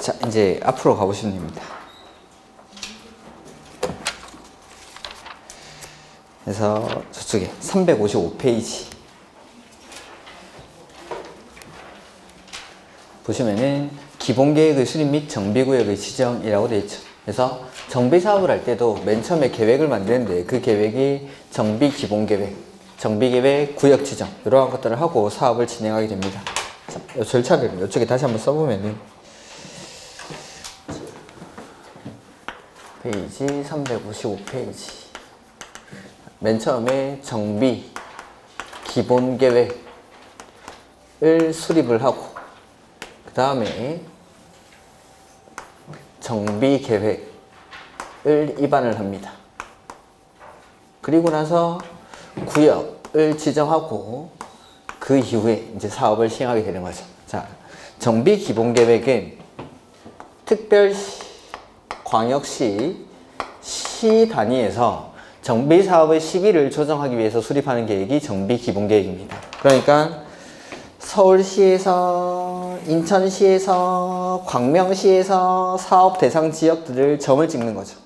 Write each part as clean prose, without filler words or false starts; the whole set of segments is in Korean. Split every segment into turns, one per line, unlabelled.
자, 이제 앞으로 가보시면 됩니다. 그래서 저쪽에 355페이지 보시면은 기본계획의 수립 및 정비구역의 지정이라고 되어 있죠. 그래서 정비사업을 할 때도 맨 처음에 계획을 만드는데 그 계획이 정비기본계획, 정비계획, 구역지정 이러한 것들을 하고 사업을 진행하게 됩니다. 자, 이 절차를 이쪽에 다시 한번 써보면은 페이지 355페이지 맨 처음에 정비 기본계획을 수립을 하고 그 다음에 정비계획을 입안을 합니다. 그리고 나서 구역을 지정하고 그 이후에 이제 사업을 시행하게 되는 거죠. 자, 정비기본계획은 특별시, 광역시, 시 단위에서 정비사업의 시기를 조정하기 위해서 수립하는 계획이 정비기본계획입니다. 그러니까 서울시에서, 인천시에서, 광명시에서 사업 대상 지역들을 점을 찍는 거죠.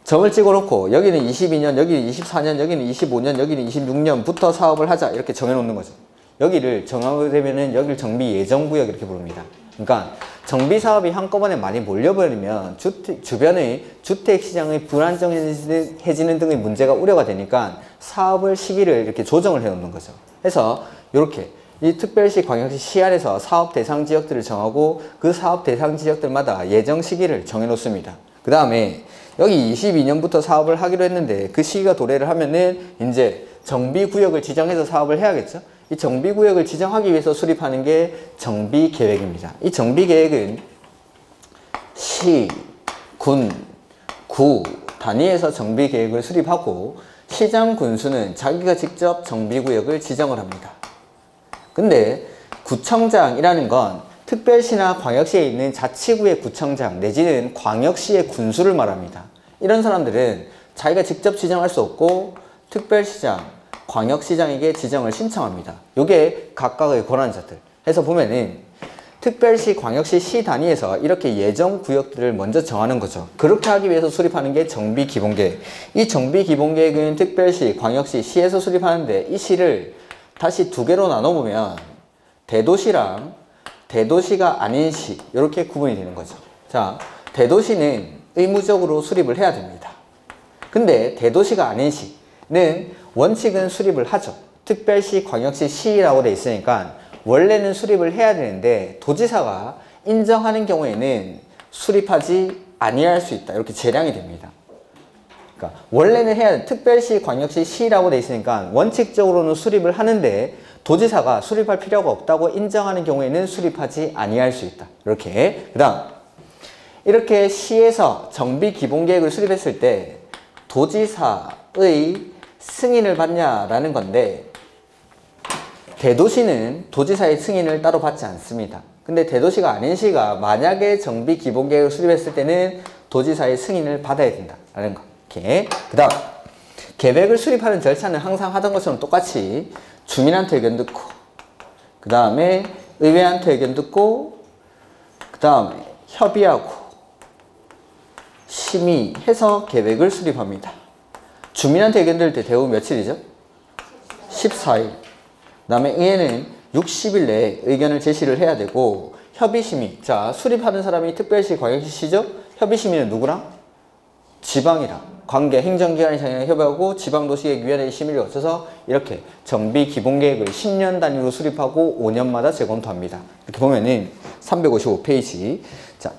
점을 찍어 놓고 여기는 22년, 여기는 24년, 여기는 25년, 여기는 26년부터 사업을 하자 이렇게 정해 놓는 거죠. 여기를 정하게 되면은 여기를 정비 예정구역 이렇게 부릅니다. 그러니까 정비 사업이 한꺼번에 많이 몰려버리면 주변의 주택 시장의 불안정해지는 등의 문제가 우려가 되니까 사업을 시기를 이렇게 조정을 해 놓는 거죠. 그래서 이렇게 이 특별시, 광역시, 시 안에서 사업 대상 지역들을 정하고 그 사업 대상 지역들마다 예정 시기를 정해 놓습니다. 그 다음에 여기 22년부터 사업을 하기로 했는데 그 시기가 도래를 하면은 이제 정비구역을 지정해서 사업을 해야겠죠. 이 정비구역을 지정하기 위해서 수립하는 게 정비계획입니다. 이 정비계획은 시, 군, 구 단위에서 정비계획을 수립하고 시장, 군수는 자기가 직접 정비구역을 지정을 합니다. 근데 구청장이라는 건 특별시나 광역시에 있는 자치구의 구청장 내지는 광역시의 군수를 말합니다. 이런 사람들은 자기가 직접 지정할 수 없고 특별시장, 광역시장에게 지정을 신청합니다. 요게 각각의 권한자들. 해서 보면은 특별시, 광역시, 시 단위에서 이렇게 예정 구역들을 먼저 정하는 거죠. 그렇게 하기 위해서 수립하는 게 정비기본계획. 이 정비기본계획은 특별시, 광역시, 시에서 수립하는데 이 시를 다시 두 개로 나눠보면 대도시랑 대도시가 아닌 시 이렇게 구분이 되는 거죠. 자, 대도시는 의무적으로 수립을 해야 됩니다. 근데 대도시가 아닌 시는 원칙은 수립을 하죠. 특별시, 광역시, 시라고 돼 있으니까 원래는 수립을 해야 되는데 도지사가 인정하는 경우에는 수립하지 아니할 수 있다. 이렇게 재량이 됩니다. 그러니까 원래는 해야 돼. 특별시, 광역시, 시라고 돼 있으니까 원칙적으로는 수립을 하는데 도지사가 수립할 필요가 없다고 인정하는 경우에는 수립하지 아니할 수 있다. 이렇게. 그 다음 이렇게 시에서 정비기본계획을 수립했을 때 도지사의 승인을 받냐라는 건데 대도시는 도지사의 승인을 따로 받지 않습니다. 근데 대도시가 아닌 시가 만약에 정비기본계획을 수립했을 때는 도지사의 승인을 받아야 된다라는 거. 이렇게. 그 다음 계획을 수립하는 절차는 항상 하던 것처럼 똑같이 주민한테 의견 듣고 그 다음에 의회한테 의견 듣고 그 다음에 협의하고 심의해서 계획을 수립합니다. 주민한테 의견 들을 때 대부분 며칠이죠? 14일. 그 다음에 의회는 60일 내에 의견을 제시를 해야 되고 협의심의. 자, 수립하는 사람이 특별시, 광역시, 시죠? 협의심의는 누구랑? 지방이랑. 관계 행정기관이 협의하고 지방도시계획위원회의 심의를 거쳐서 이렇게 정비기본계획을 10년 단위로 수립하고 5년마다 재검토합니다. 이렇게 보면은 355페이지. 자,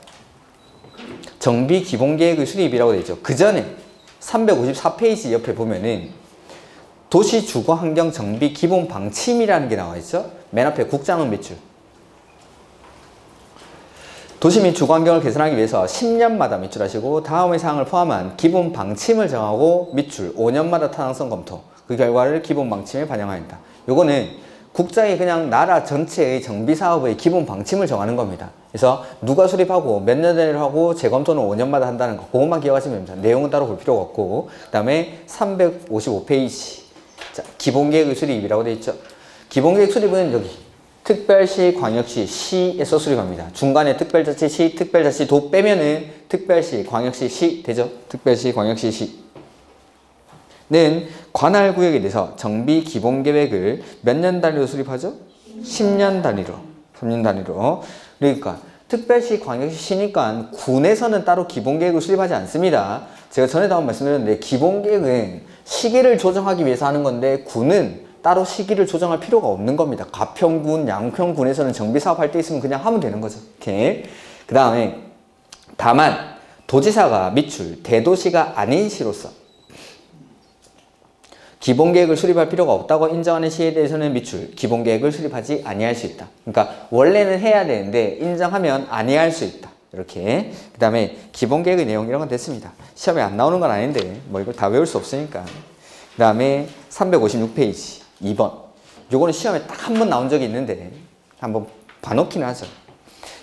정비기본계획의 수립이라고 되어 있죠. 그 전에 354페이지 옆에 보면은 도시주거환경정비기본방침이라는 게 나와 있죠. 맨 앞에 국장은 몇 줄? 도시 및 주거환경을 개선하기 위해서 10년마다 밑줄하시고 다음의 사항을 포함한 기본 방침을 정하고 밑줄 5년마다 타당성 검토 그 결과를 기본 방침에 반영한다. 요거는 국장이 그냥 나라 전체의 정비사업의 기본 방침을 정하는 겁니다. 그래서 누가 수립하고 몇 년 단위로 하고 재검토는 5년마다 한다는 거 그것만 기억하시면 됩니다. 내용은 따로 볼 필요가 없고 그 다음에 355페이지 자, 기본계획의 수립이라고 되어 있죠. 기본계획 수립은 여기 특별시, 광역시, 시에서 수립합니다. 중간에 특별자치시, 특별자치도 빼면은 특별시, 광역시, 시 되죠? 특별시, 광역시, 시는 관할 구역에 대해서 정비 기본 계획을 몇 년 단위로 수립하죠? 10년 단위로. 3년 단위로. 그러니까 특별시, 광역시, 시니까 군에서는 따로 기본 계획을 수립하지 않습니다. 제가 전에도 한번 말씀드렸는데 기본 계획은 시기를 조정하기 위해서 하는 건데 군은 따로 시기를 조정할 필요가 없는 겁니다. 가평군, 양평군에서는 정비사업 할 때 있으면 그냥 하면 되는 거죠. 이렇게. 그 다음에 다만 도지사가 밑줄 대도시가 아닌 시로서 기본계획을 수립할 필요가 없다고 인정하는 시에 대해서는 밑줄 기본계획을 수립하지 아니할 수 있다. 그러니까 원래는 해야 되는데 인정하면 아니할 수 있다. 이렇게. 그 다음에 기본계획의 내용 이런 건 됐습니다. 시험에 안 나오는 건 아닌데 뭐 이걸 다 외울 수 없으니까. 그 다음에 356페이지 2번. 요거는 시험에 딱 한 번 나온 적이 있는데 한번 봐놓기는 하죠.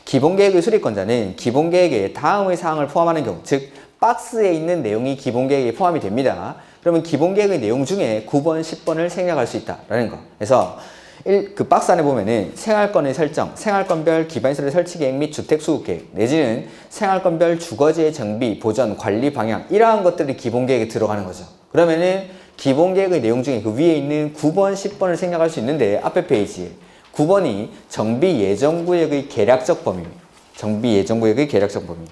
기본계획의 수립권자는 기본계획에 다음의 사항을 포함하는 경우, 즉 박스에 있는 내용이 기본계획에 포함이 됩니다. 그러면 기본계획의 내용 중에 9번, 10번을 생략할 수 있다라는 거. 그래서 그 박스 안에 보면은 생활권의 설정, 생활권별 기반시설 설치 계획 및 주택 수급 계획, 내지는 생활권별 주거지의 정비, 보전, 관리 방향, 이러한 것들이 기본계획에 들어가는 거죠. 그러면은 기본계획의 내용 중에 그 위에 있는 9번, 10번을 생략할 수 있는데 앞에 페이지에 9번이 정비 예정구역의 계략적 범위입니다. 정비 예정구역의 계략적 범위.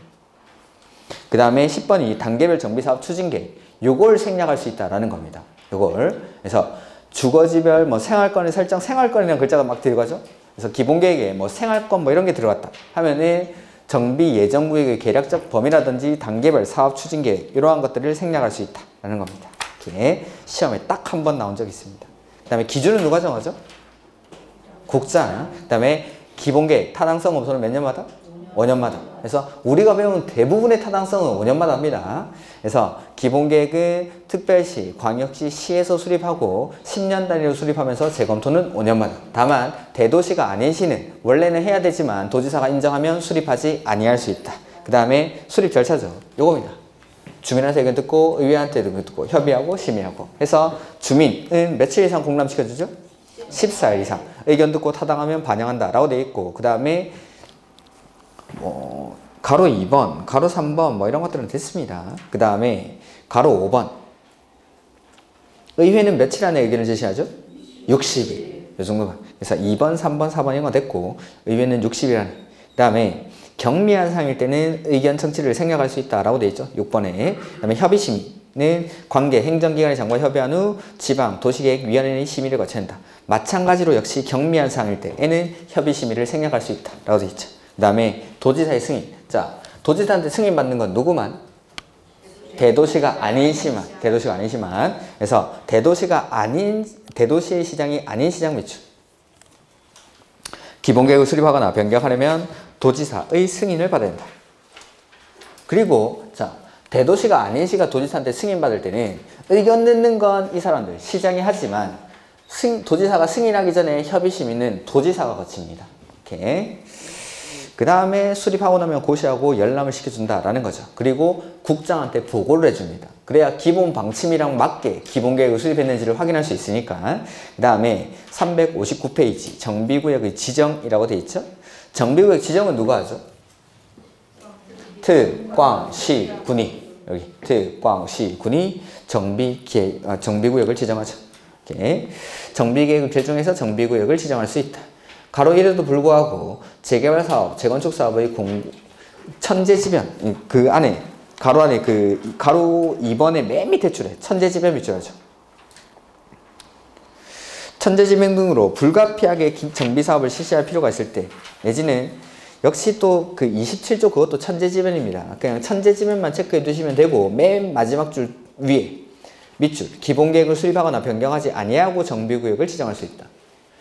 그 다음에 10번이 단계별 정비사업 추진계획. 요걸 생략할 수 있다라는 겁니다. 요걸. 그래서 주거지별 뭐 생활권의 설정, 생활권이라는 글자가 막 들어가죠. 그래서 기본계획에 뭐 생활권 뭐 이런 게 들어갔다 하면은 정비 예정구역의 계략적 범위라든지 단계별 사업 추진계획 이러한 것들을 생략할 수 있다라는 겁니다. 이렇게 시험에 딱 한 번 나온 적이 있습니다. 그 다음에 기준은 누가 정하죠? 국장. 그 다음에 기본계획 타당성 검토는 몇 년마다? 5년마다. 그래서 우리가 배운 대부분의 타당성은 5년마다 합니다. 그래서 기본계획은 특별시, 광역시, 시에서 수립하고 10년 단위로 수립하면서 재검토는 5년마다. 다만 대도시가 아닌 시는 원래는 해야 되지만 도지사가 인정하면 수립하지 아니할 수 있다. 그 다음에 수립 절차죠. 요겁니다. 주민한테 의견 듣고 의회한테 의견 듣고 협의하고 심의하고 해서 주민은 며칠 이상 공람시켜주죠? 14일 이상. 의견 듣고 타당하면 반영한다 라고 되어 있고 그 다음에 가로 2번, 가로 3번 뭐 이런 것들은 됐습니다. 그 다음에 가로 5번. 의회는 며칠 안에 의견을 제시하죠? 60일. 이 정도만. 그래서 2번, 3번, 4번 이런 거 됐고 의회는 60일 안에. 그 다음에 경미한 사항일 때는 의견 청취를 생략할 수 있다라고 되어 있죠. 6번에. 그 다음에 협의심의는 관계 행정기관의 장과 협의한 후 지방 도시계획위원회의 심의를 거쳐야 한다. 마찬가지로 역시 경미한 사항일 때에는 협의심의를 생략할 수 있다라고 되어 있죠. 그 다음에 도지사의 승인. 자, 도지사한테 승인 받는 건 누구만? 대도시가 아닌 시만. 대도시가 아닌 시만. 그래서 대도시의 시장이 아닌 시장 매출. 기본계획을 수립하거나 변경하려면 도지사의 승인을 받아야 된다. 그리고 자, 대도시가 아닌 시가 도지사한테 승인 받을 때는 의견 듣는 건 이 사람들 시장이 하지만 도지사가 승인하기 전에 협의심의는 도지사가 거칩니다. 이렇게. 그 다음에 수립하고 나면 고시하고 열람을 시켜준다라는 거죠. 그리고 국장한테 보고를 해줍니다. 그래야 기본 방침이랑 맞게 기본계획을 수립했는지를 확인할 수 있으니까. 그 다음에 359페이지 정비구역의 지정이라고 돼 있죠. 정비구역 지정은 누가 하죠? 특, 광, 시, 군이. 여기 특, 광, 시, 군이 정비구역을 지정하죠. 이렇게. 정비계획을 제정해서 정비구역을 지정할 수 있다. 가로 1에도 불구하고 재개발 사업, 재건축 사업의 천재지변 그 안에 가로 안에 그 가로 2번의 맨 밑에 줄에 천재지변 밑줄하죠. 천재지변 등으로 불가피하게 정비사업을 실시할 필요가 있을 때 내지는 역시 또 그 27조 그것도 천재지변입니다. 그냥 천재지변만 체크해 두시면 되고 맨 마지막 줄 위에 밑줄 기본계획을 수립하거나 변경하지 아니하고 정비구역을 지정할 수 있다.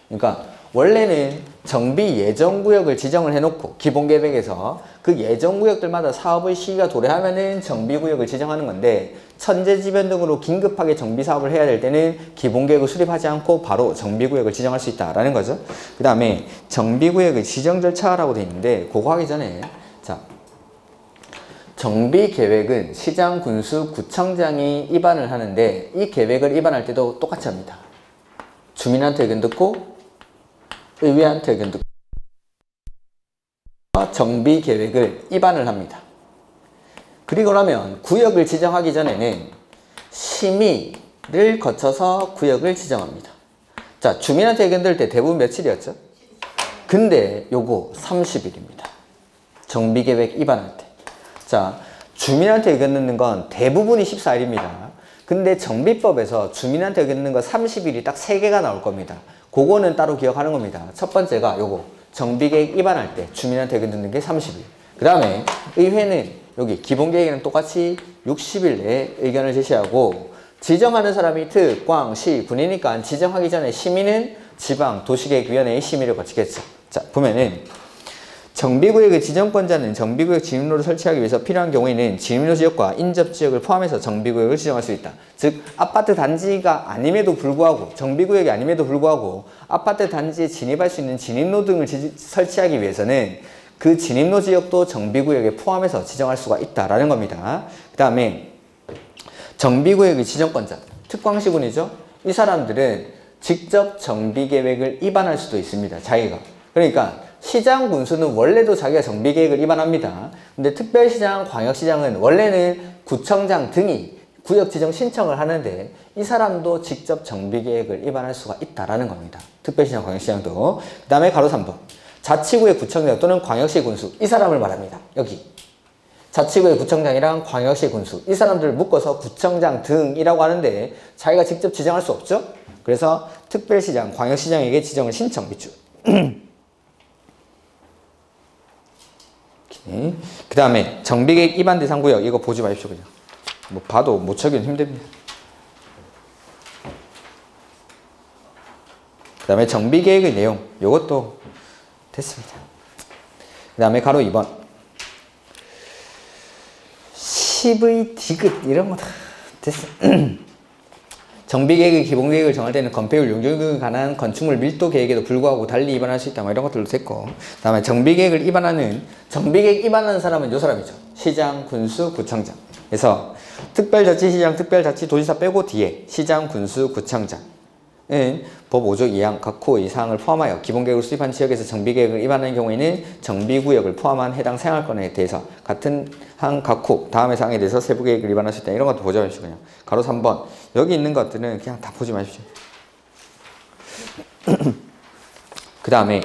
그러니까 원래는 정비 예정구역을 지정을 해놓고 기본계획에서 그 예정구역들마다 사업의 시기가 도래하면은 정비구역을 지정하는 건데 천재지변 등으로 긴급하게 정비사업을 해야 될 때는 기본계획을 수립하지 않고 바로 정비구역을 지정할 수 있다라는 거죠. 그 다음에 정비구역의 지정 절차라고 되어 있는데 그거 하기 전에 자 정비계획은 시장, 군수, 구청장이 입안을 하는데 이 계획을 입안할 때도 똑같이 합니다. 주민한테 의견 듣고 의외한 의견 정비계획을 입안을 합니다. 그리고 나면 구역을 지정하기 전에는 심의를 거쳐서 구역을 지정합니다. 자, 주민한테 의견 들 때 대부분 며칠이었죠? 근데 요거 30일입니다. 정비계획 입안할 때. 자, 주민한테 의견 듣는 건 대부분이 14일입니다. 근데 정비법에서 주민한테 의견 듣는 거 30일이 딱 3개가 나올 겁니다. 그거는 따로 기억하는 겁니다. 첫 번째가 요거 정비계획 입안할 때 주민한테 의견 듣는 게 30일. 그 다음에 의회는 여기 기본계획이랑 똑같이 60일 내에 의견을 제시하고 지정하는 사람이 특, 광, 시, 군이니까 지정하기 전에 심의는 지방, 도시계획위원회의 심의를 거치겠죠. 자, 보면은 정비구역의 지정권자는 정비구역 진입로를 설치하기 위해서 필요한 경우에는 진입로 지역과 인접지역을 포함해서 정비구역을 지정할 수 있다. 즉 아파트 단지가 아님에도 불구하고 정비구역이 아님에도 불구하고 아파트 단지에 진입할 수 있는 진입로 등을 설치하기 위해서는 그 진입로 지역도 정비구역에 포함해서 지정할 수가 있다라는 겁니다. 그 다음에 정비구역의 지정권자, 특광시군이죠. 이 사람들은 직접 정비계획을 입안할 수도 있습니다. 자기가. 그러니까 시장, 군수는 원래도 자기가 정비계획을 입안합니다. 근데 특별시장, 광역시장은 원래는 구청장 등이 구역 지정 신청을 하는데 이 사람도 직접 정비계획을 입안할 수가 있다라는 겁니다. 특별시장, 광역시장도. 그 다음에 가로 3번. 자치구의 구청장 또는 광역시 군수. 이 사람을 말합니다. 여기. 자치구의 구청장이랑 광역시 군수. 이 사람들을 묶어서 구청장 등이라고 하는데 자기가 직접 지정할 수 없죠? 그래서 특별시장, 광역시장에게 지정을 신청 밑줄. 그 다음에 정비계획 입안 대상 구역. 이거 보지 마십시오. 그냥 뭐 봐도 못 찾기는 힘듭니다. 그 다음에 정비계획의 내용. 요것도 됐습니다. 그 다음에 가로 2번. 10의 디귿 이런 거 다 됐어. 정비계획의 기본계획을 정할 때는 건폐율, 용적률 등에 관한 건축물 밀도 계획에도 불구하고 달리 입안할 수 있다. 뭐 이런 것들도 됐고. 그 다음에 정비계획을 입안하는, 정비계획 입안하는 사람은 요 사람이죠. 시장, 군수, 구청장. 그래서 특별자치시장, 특별자치도지사 빼고 뒤에 시장, 군수, 구청장은 법 5조 2항 각 호 이 사항을 포함하여 기본계획을 수립한 지역에서 정비계획을 입안하는 경우에는 정비구역을 포함한 해당 생활권에 대해서 같은 항 각 호 다음의 사항에 대해서 세부계획을 입안할 수 있다. 이런 것도 보지 마십시오. 그냥 가로 3번. 여기 있는 것들은 그냥 다 보지 마십시오. 그 다음에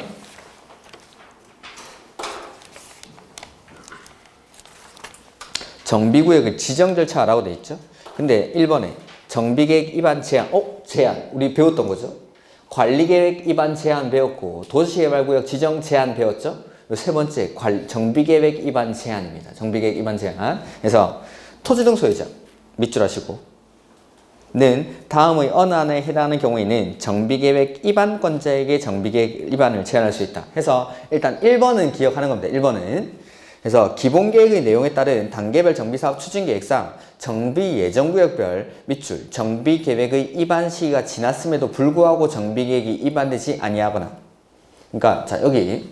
정비구역의 지정 절차라고 돼 있죠. 근데 1번에 정비계획 입안 제한, 제한 우리 배웠던 거죠. 관리계획 입안 제한 배웠고 도시개발구역 지정 제한 배웠죠. 세 번째 정비계획 입안 제한입니다. 정비계획 입안 제한. 그래서 토지 등 소유자 밑줄 하시고 는 다음의 어느 하나에 해당하는 경우에는 정비계획 입안권자에게 정비계획 입안을 제한할 수 있다. 해서 일단 1번은 기억하는 겁니다. 1번은 그래서 기본계획의 내용에 따른 단계별 정비사업 추진계획상 정비예정구역별 밑줄 정비계획의 입안 시기가 지났음에도 불구하고 정비계획이 입안되지 아니하거나, 그러니까 자 여기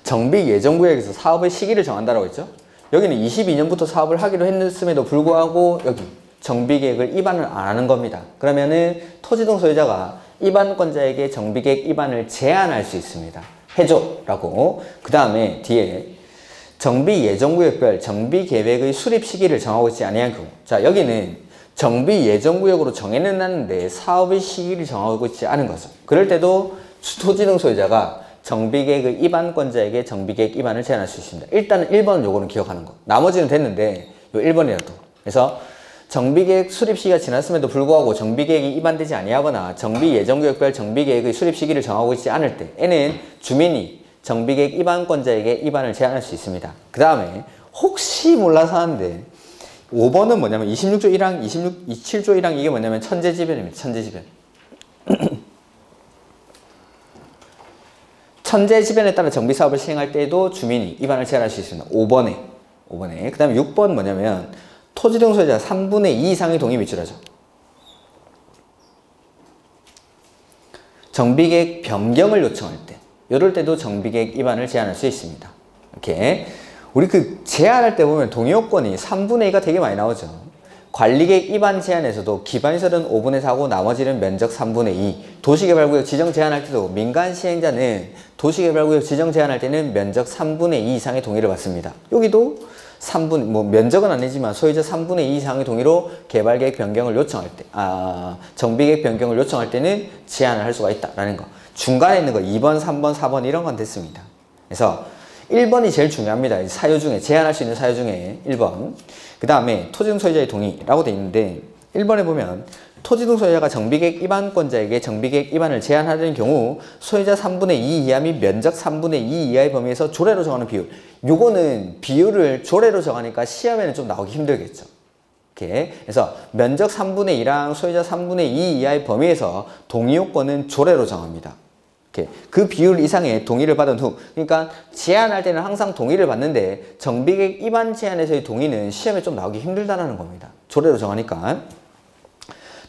정비예정구역에서 사업의 시기를 정한다라고 했죠. 여기는 22년부터 사업을 하기로 했음에도 불구하고 여기 정비계획을 입안을 안 하는 겁니다. 그러면은 토지등 소유자가 입안권자에게 정비계획 입안을 제한할 수 있습니다. 해줘 라고. 그 다음에 뒤에 정비예정구역별 정비계획의 수립 시기를 정하고 있지 아니한 경우. 자 여기는 정비예정구역으로 정해는 놨는데 사업의 시기를 정하고 있지 않은 거죠. 그럴 때도 토지등 소유자가 정비계획의 입안권자에게 정비계획 입안을 제한할 수 있습니다. 일단은 1번은 요거는 기억하는 거. 나머지는 됐는데 요 1번이라도. 그래서 정비계획 수립 시기가 지났음에도 불구하고 정비계획이 입안되지 아니하거나 정비예정구역별 정비계획의 수립 시기를 정하고 있지 않을 때 에는 주민이 정비계획 입안권자에게 입안을 제한할 수 있습니다. 그 다음에 혹시 몰라서 하는데 5번은 뭐냐면 26조 1항, 27조 1항 이게 뭐냐면 천재지변입니다. 천재지변. 천재지변에 따라 정비사업을 시행할 때에도 주민이 입안을 제한할 수 있습니다. 5번에. 그 다음에 6번 뭐냐면 토지등 소유자 3분의 2 이상의 동의 밑줄하죠. 정비계획 변경을 요청할 때 이럴 때도 정비계획 입안을 제한할 수 있습니다. 이렇게 우리 그 제한할 때 보면 동의 요건이 3분의 2가 되게 많이 나오죠. 관리계획 입안 제한에서도 기반시설은 5분의 4고 나머지는 면적 3분의 2. 도시개발구역 지정 제한할 때도 민간 시행자는 도시개발구역 지정 제한할 때는 면적 3분의 2 이상의 동의를 받습니다. 여기도 3분, 면적은 아니지만 소유자 3분의 2 이상의 동의로 개발계획 변경을 요청할 때, 정비계획 변경을 요청할 때는 제한을 할 수가 있다라는 거. 중간에 있는 거 2번, 3번, 4번 이런 건 됐습니다. 그래서 1번이 제일 중요합니다. 사유 중에, 제한할 수 있는 사유 중에 1번. 그 다음에 토지등 소유자의 동의라고 되어 있는데 1번에 보면 토지등 소유자가 정비계획 입안권자에게 정비계획 입안을 제한하는 경우 소유자 3분의 2 이하 및 면적 3분의 2 이하의 범위에서 조례로 정하는 비율. 요거는 비율을 조례로 정하니까 시험에는 좀 나오기 힘들겠죠. 이렇게. 그래서 면적 3분의 2랑 소유자 3분의 2 이하의 범위에서 동의 요건은 조례로 정합니다. 이렇게. 그 비율 이상의 동의를 받은 후, 그러니까 제한할 때는 항상 동의를 받는데 정비계획 입안 제한에서의 동의는 시험에 좀 나오기 힘들다는 겁니다. 조례로 정하니까.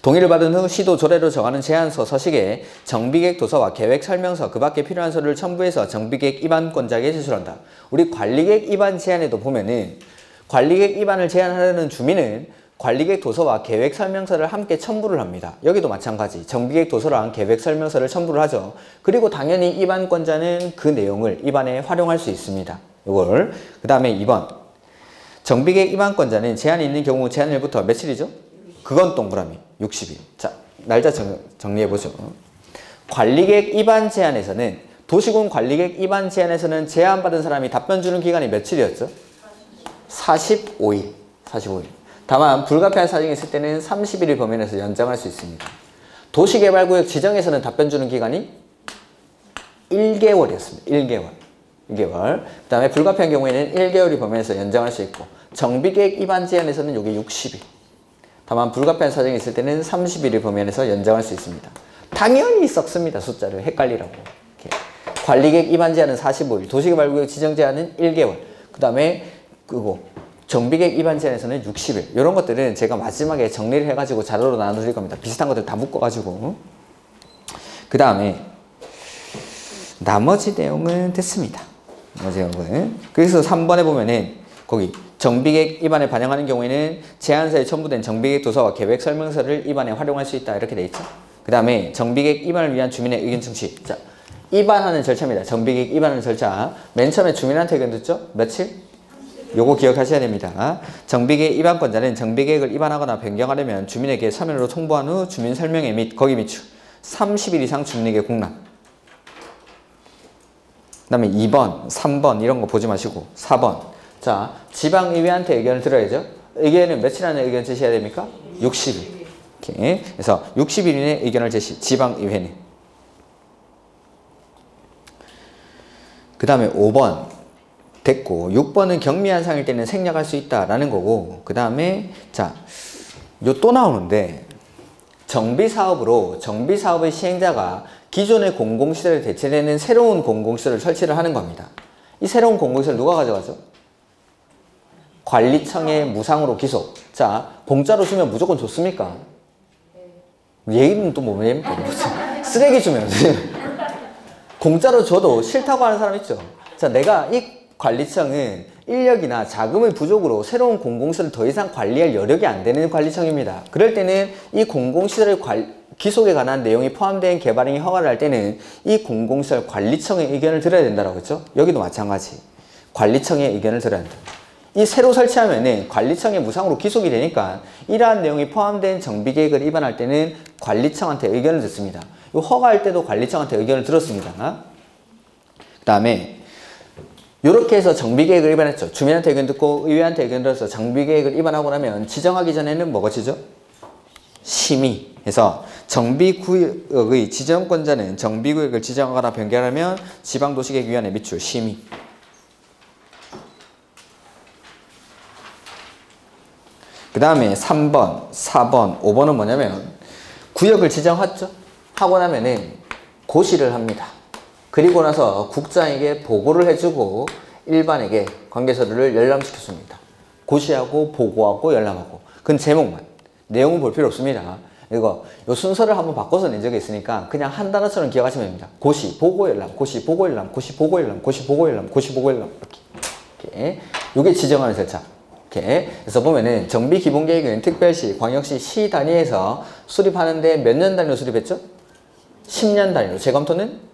동의를 받은 후 시도 조례로 정하는 제안서 서식에 정비계획 도서와 계획 설명서 그 밖에 필요한 서류를 첨부해서 정비계획 입안권자에게 제출한다. 우리 관리계획 입안 제안에도 보면은 관리계획 입안을 제안하려는 주민은 관리계획 도서와 계획 설명서를 함께 첨부를 합니다. 여기도 마찬가지 정비계획 도서랑 계획 설명서를 첨부를 하죠. 그리고 당연히 입안권자는 그 내용을 입안에 활용할 수 있습니다. 이걸. 그 다음에 2번 정비계획 입안권자는 제한이 있는 경우 제한일부터 며칠이죠? 그건 동그라미 60일. 자, 날짜 정리해보죠. 관리계획 입안 제한에서는 도시군 관리계획 입안 제한에서는 제한받은 사람이 답변 주는 기간이 며칠이었죠? 45일. 45일. 다만 불가피한 사정이 있을 때는 30일을 범위내서 연장할 수 있습니다. 도시개발구역 지정에서는 답변 주는 기간이 1개월이었습니다. 1개월. 그 다음에 불가피한 경우에는 1개월이 범위내서 연장할 수 있고 정비계획 입안 제한에서는 이게 60일. 다만 불가피한 사정이 있을 때는 30일을 범위내서 연장할 수 있습니다. 당연히 썩습니다. 숫자를 헷갈리라고. 이렇게. 관리계획 입안 제한은 45일, 도시개발구역 지정 제한은 1개월. 그 다음에 정비계획 입안 제한에서는 60일. 이런 것들은 제가 마지막에 정리를 해가지고 자료로 나눠드릴 겁니다. 비슷한 것들 다 묶어가지고. 그 다음에 나머지 내용은 됐습니다. 나머지 내용은. 그래서 3번에 보면은 거기 정비계획 입안에 반영하는 경우에는 제안서에 첨부된 정비계획 도서와 계획 설명서를 입안에 활용할 수 있다. 이렇게 돼 있죠. 그 다음에 정비계획 입안을 위한 주민의 의견 청취. 자, 입안하는 절차입니다. 정비계획 입안하는 절차. 맨 처음에 주민한테 의견 듣죠? 며칠? 요거 기억하셔야 됩니다. 정비계획 입안권자는 정비계획을 입안하거나 변경하려면 주민에게 서면으로 통보한 후 주민 설명회 및 거기 미추 30일 이상 주민에게 공람. 그 다음에 2번, 3번 이런 거 보지 마시고 4번. 자, 지방의회한테 의견을 들어야죠. 의견은 며칠 안에 의견 제시해야 됩니까? 60일. 이렇게. 그래서 60일 이내 의견을 제시, 지방의회는. 그 다음에 5번. 됐고 6번은 경미한 상일 때는 생략할 수 있다라는 거고 그 다음에 자, 요 또 나오는데 정비사업의 시행자가 기존의 공공시설에 대체되는 새로운 공공시설을 설치를 하는 겁니다. 이 새로운 공공시설 누가 가져가죠? 관리청의 무상으로 기속. 자, 공짜로 주면 무조건 좋습니까? 얘기는 또 뭐냐면 쓰레기 주면 공짜로 줘도 싫다고 하는 사람 있죠. 자, 내가 이 관리청은 인력이나 자금의 부족으로 새로운 공공시설을 더 이상 관리할 여력이 안 되는 관리청입니다. 그럴 때는 이 공공시설의 기속에 관한 내용이 포함된 개발행위 허가를 할 때는 이 공공시설 관리청의 의견을 들어야 된다고 했죠. 여기도 마찬가지. 관리청의 의견을 들어야 한다. 이 새로 설치하면은 관리청의 무상으로 기속이 되니까 이러한 내용이 포함된 정비계획을 입안할 때는 관리청한테 의견을 듣습니다. 이 허가할 때도 관리청한테 의견을 들었습니다. 그 다음에 이렇게 해서 정비계획을 입안했죠. 주민한테 의견 듣고 의회한테 의견 들어서 정비계획을 입안하고 나면 지정하기 전에는 뭐가 지죠? 심의. 해서 정비구역의 지정권자는 정비구역을 지정하거나 변경하면 지방도시계획위원회 미출 심의. 그 다음에 3번, 4번, 5번은 뭐냐면 구역을 지정하죠. 하고 나면은 고시를 합니다. 그리고 나서 국장에게 보고를 해주고 일반에게 관계서류를 열람시켰습니다. 고시하고 보고하고 열람하고. 그건 제목만. 내용은 볼 필요 없습니다. 이거 요 순서를 한번 바꿔서 낸 적이 있으니까 그냥 한 단어처럼 기억하시면 됩니다. 고시, 보고 열람, 고시, 보고 열람, 고시, 보고 열람, 고시, 보고 열람, 고시, 보고 열람. 이렇게. 이게 지정하는 절차. 이렇게. 그래서 보면은 정비 기본 계획은 특별시, 광역시, 시 단위에서 수립하는데 몇 년 단위로 수립했죠? 10년 단위로. 재검토는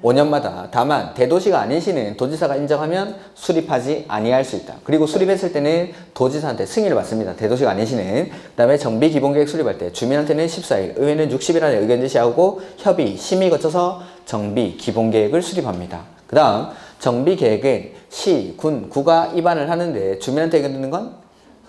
5년마다. 다만 대도시가 아닌 시는 도지사가 인정하면 수립하지 아니할 수 있다. 그리고 수립했을 때는 도지사한테 승인을 받습니다. 대도시가 아닌 시는. 그 다음에 정비 기본계획 수립할 때 주민한테는 14일, 의회는 60일 안에 의견 제시하고 협의, 심의 거쳐서 정비 기본계획을 수립합니다. 그 다음 정비계획은 시, 군, 구가 입안을 하는데 주민한테 의견 듣는 건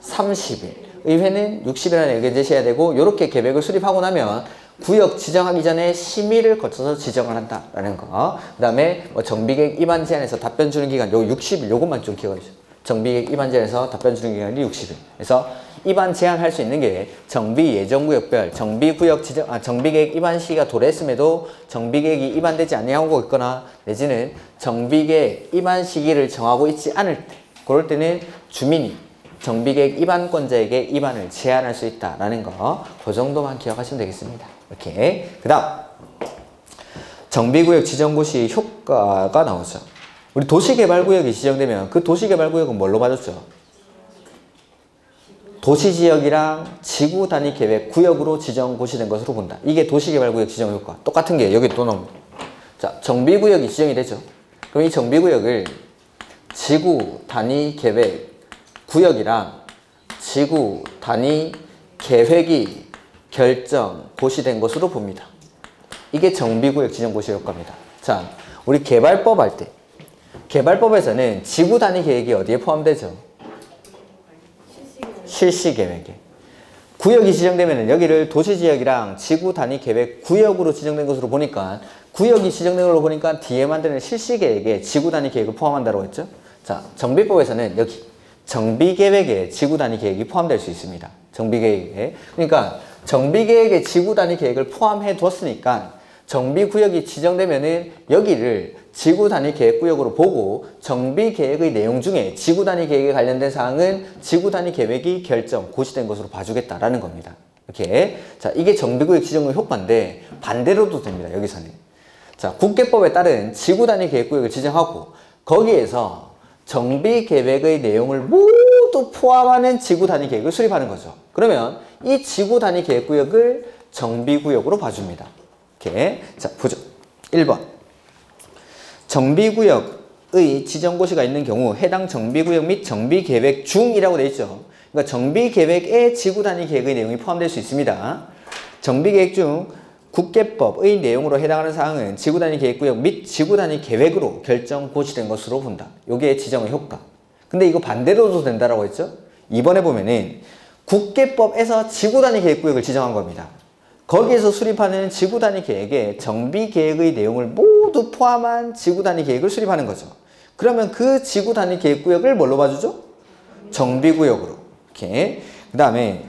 30일, 의회는 60일 안에 의견 제시해야 되고, 이렇게 계획을 수립하고 나면 구역 지정하기 전에 심의를 거쳐서 지정을 한다라는 거. 그 다음에 뭐 정비계획 입안 제안에서 답변 주는 기간 요 60일, 요것만 좀 기억해 주세요. 정비계획 입안 제안에서 답변 주는 기간이 60일. 그래서 입안 제한할 수 있는 게 정비 예정구역별 정비구역 지정, 정비계획 입안 시기가 도래했음에도 정비계획이 입안되지 아니하고 있거나 내지는 정비계획 입안 시기를 정하고 있지 않을 때, 그럴 때는 주민이 정비계획 입안권자에게 입안을 제한할 수 있다라는 거, 그 정도만 기억하시면 되겠습니다. 이렇게. 그 다음 정비구역 지정고 시 효과가 나오죠. 우리 도시개발구역이 지정되면 그 도시개발구역은 뭘로 봐줬죠? 도시지역이랑 지구단위계획 구역으로 지정고시된 것으로 본다. 이게 도시개발구역 지정 효과. 똑같은 게 여기 또 나옵니다. 자, 정비구역이 지정이 되죠. 그럼 이 정비구역을 지구단위계획 구역이랑 지구단위계획이 결정, 고시된 것으로 봅니다. 이게 정비구역 지정고시 효과입니다. 자, 우리 개발법 할 때, 개발법에서는 지구단위계획이 어디에 포함되죠? 실시계획에. 구역이 지정되면 여기를 도시지역이랑 지구단위계획 구역으로 지정된 것으로 보니까, 구역이 지정된 걸로 보니까 뒤에 만드는 실시계획에 지구단위계획을 포함한다고 했죠? 자, 정비법에서는 여기 정비계획에 지구단위계획이 포함될 수 있습니다. 정비계획에. 그러니까 정비계획에 지구단위계획을 포함해 뒀으니까 정비구역이 지정되면은 여기를 지구단위계획구역으로 보고 정비계획의 내용 중에 지구단위계획에 관련된 사항은 지구단위계획이 결정, 고시된 것으로 봐주겠다라는 겁니다. 이렇게. 자, 이게 정비구역 지정의 효과인데 반대로도 됩니다. 여기서는. 자, 국계법에 따른 지구단위계획구역을 지정하고 거기에서 정비계획의 내용을 모두 포함하는 지구단위계획을 수립하는 거죠. 그러면 이 지구단위계획구역을 정비구역으로 봐줍니다. 이렇게. 자, 보죠. 1번. 정비구역의 지정고시가 있는 경우 해당 정비구역 및 정비계획 중이라고 되어 있죠. 그러니까 정비계획에 지구단위계획의 내용이 포함될 수 있습니다. 정비계획 중 국계법의 내용으로 해당하는 사항은 지구단위계획구역 및 지구단위계획으로 결정 고시된 것으로 본다. 요게 지정의 효과. 근데 이거 반대로도 된다라고 했죠. 2번에 보면은 국계법에서 지구단위계획구역을 지정한 겁니다. 거기에서 수립하는 지구단위계획에 정비계획의 내용을 모두 포함한 지구단위계획을 수립하는 거죠. 그러면 그 지구단위계획구역을 뭘로 봐주죠? 정비구역으로. 이렇게. 그 다음에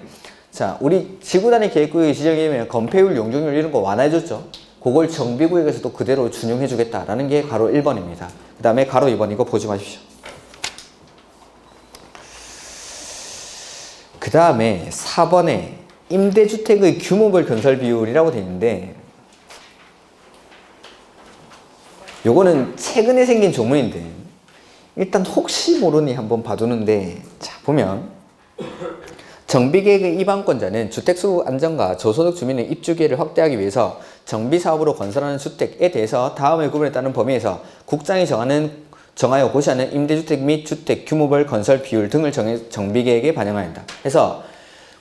자, 우리 지구단위계획구역이 지정되면 건폐율, 용적률 이런 거 완화해줬죠. 그걸 정비구역에서도 그대로 준용해주겠다라는 게 가로 1번입니다. 그 다음에 가로 2번 이거 보지 마십시오. 그 다음에 4번에 임대주택의 규모별 건설 비율이라고 되어 있는데, 요거는 최근에 생긴 조문인데 일단 혹시 모르니 한번 봐두는데, 자, 보면 정비계획의 입안권자는 주택수 안정과 저소득 주민의 입주 기회를 확대하기 위해서 정비사업으로 건설하는 주택에 대해서 다음의 구분에 따른 범위에서 국장이 정하여 고시하는 임대주택 및 주택 규모별 건설 비율 등을 정해 정비계획에 반영해야 한다. 그래서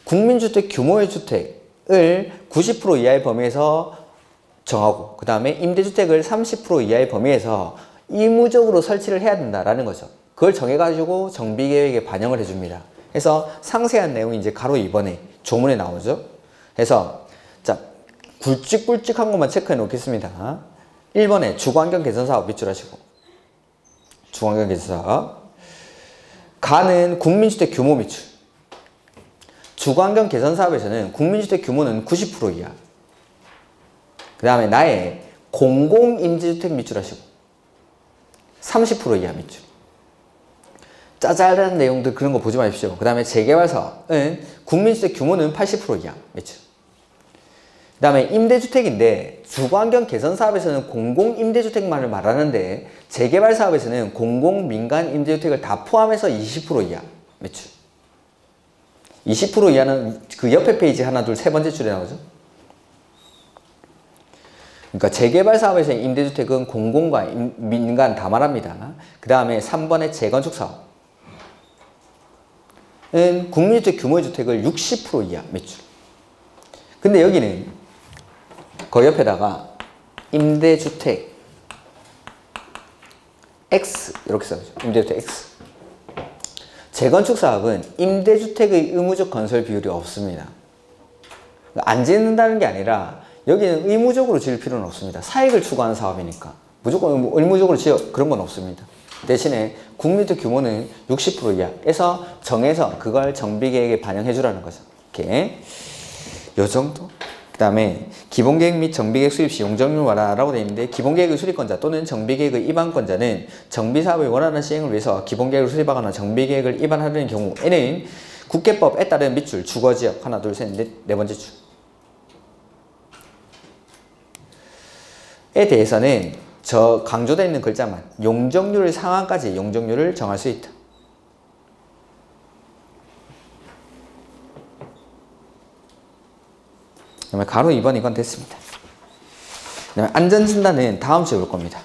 국민주택 규모의 주택을 90% 이하의 범위에서 정하고, 그 다음에 임대주택을 30% 이하의 범위에서 의무적으로 설치를 해야 된다라는 거죠. 그걸 정해가지고 정비계획에 반영을 해줍니다. 그래서 상세한 내용이 이제 가로 2번에 조문에 나오죠. 그래서 자, 굵직굵직한 것만 체크해 놓겠습니다. 1번에 주거환경 개선사업 밑줄 하시고, 주거환경 개선사업. 가는 국민주택 규모 밑줄. 주거환경 개선사업에서는 국민주택 규모는 90% 이하. 그 다음에 나의 공공임대주택 밑줄 하시고 30% 이하 밑줄. 짜잘한 내용들 그런 거 보지 마십시오. 그 다음에 재개발사업은 국민주택 규모는 80% 이하 밑줄. 그 다음에 임대주택인데 주거환경 개선사업에서는 공공임대주택만을 말하는데 재개발사업에서는 공공민간임대주택을 다 포함해서 20% 이하 밑줄. 20% 이하는 그 옆에 페이지 하나, 둘, 세 번째 줄에 나오죠. 그러니까 재개발 사업에서의 임대주택은 공공과 민간 다 말합니다. 그 다음에 3번의 재건축 사업은 국민주택 규모의 주택을 60% 이하 매출. 근데 여기는 그 옆에다가 임대주택 X 이렇게 써야죠. 임대주택 X. 재건축 사업은 임대주택의 의무적 건설 비율이 없습니다. 안 짓는다는 게 아니라 여기는 의무적으로 지을 필요는 없습니다. 사익을 추구하는 사업이니까 무조건 의무적으로 지어 그런 건 없습니다. 대신에 국민주택 규모는 60% 이하에서 정해서 그걸 정비계획에 반영해 주라는 거죠. 이렇게 요 정도. 그 다음에 기본계획 및 정비계획 수립 시 용적률 완화라고 되어 있는데, 기본계획의 수립권자 또는 정비계획의 입안권자는 정비사업의 원활한 시행을 위해서 기본계획을 수립하거나 정비계획을 입안하려는 경우에는 국계법에 따른 밑줄 주거지역 하나 둘 셋 넷 네 번째 줄 에 대해서는 저 강조되어 있는 글자만 용적률 상한까지 용적률을 정할 수 있다. 그다음에 가로 2번 이건 됐습니다. 그다음에 안전진단은 다음 주에 올 겁니다.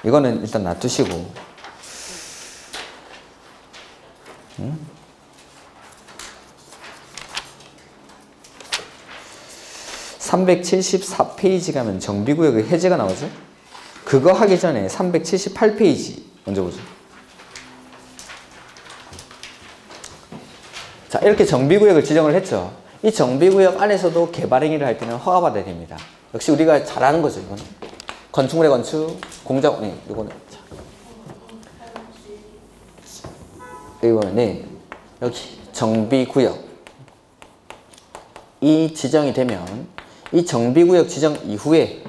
이거는 일단 놔두시고 374페이지 가면 정비구역의 해제가 나오죠. 그거 하기 전에 378페이지 먼저 보죠. 자, 이렇게 정비구역을 지정을 했죠. 이 정비구역 안에서도 개발행위를 할 때는 허가받아야 됩니다. 역시 우리가 잘 아는 거죠. 이거는 건축물의 건축, 공작, 네, 이거는 이거는 여기 정비구역 이 지정이 되면 이 정비구역 지정 이후에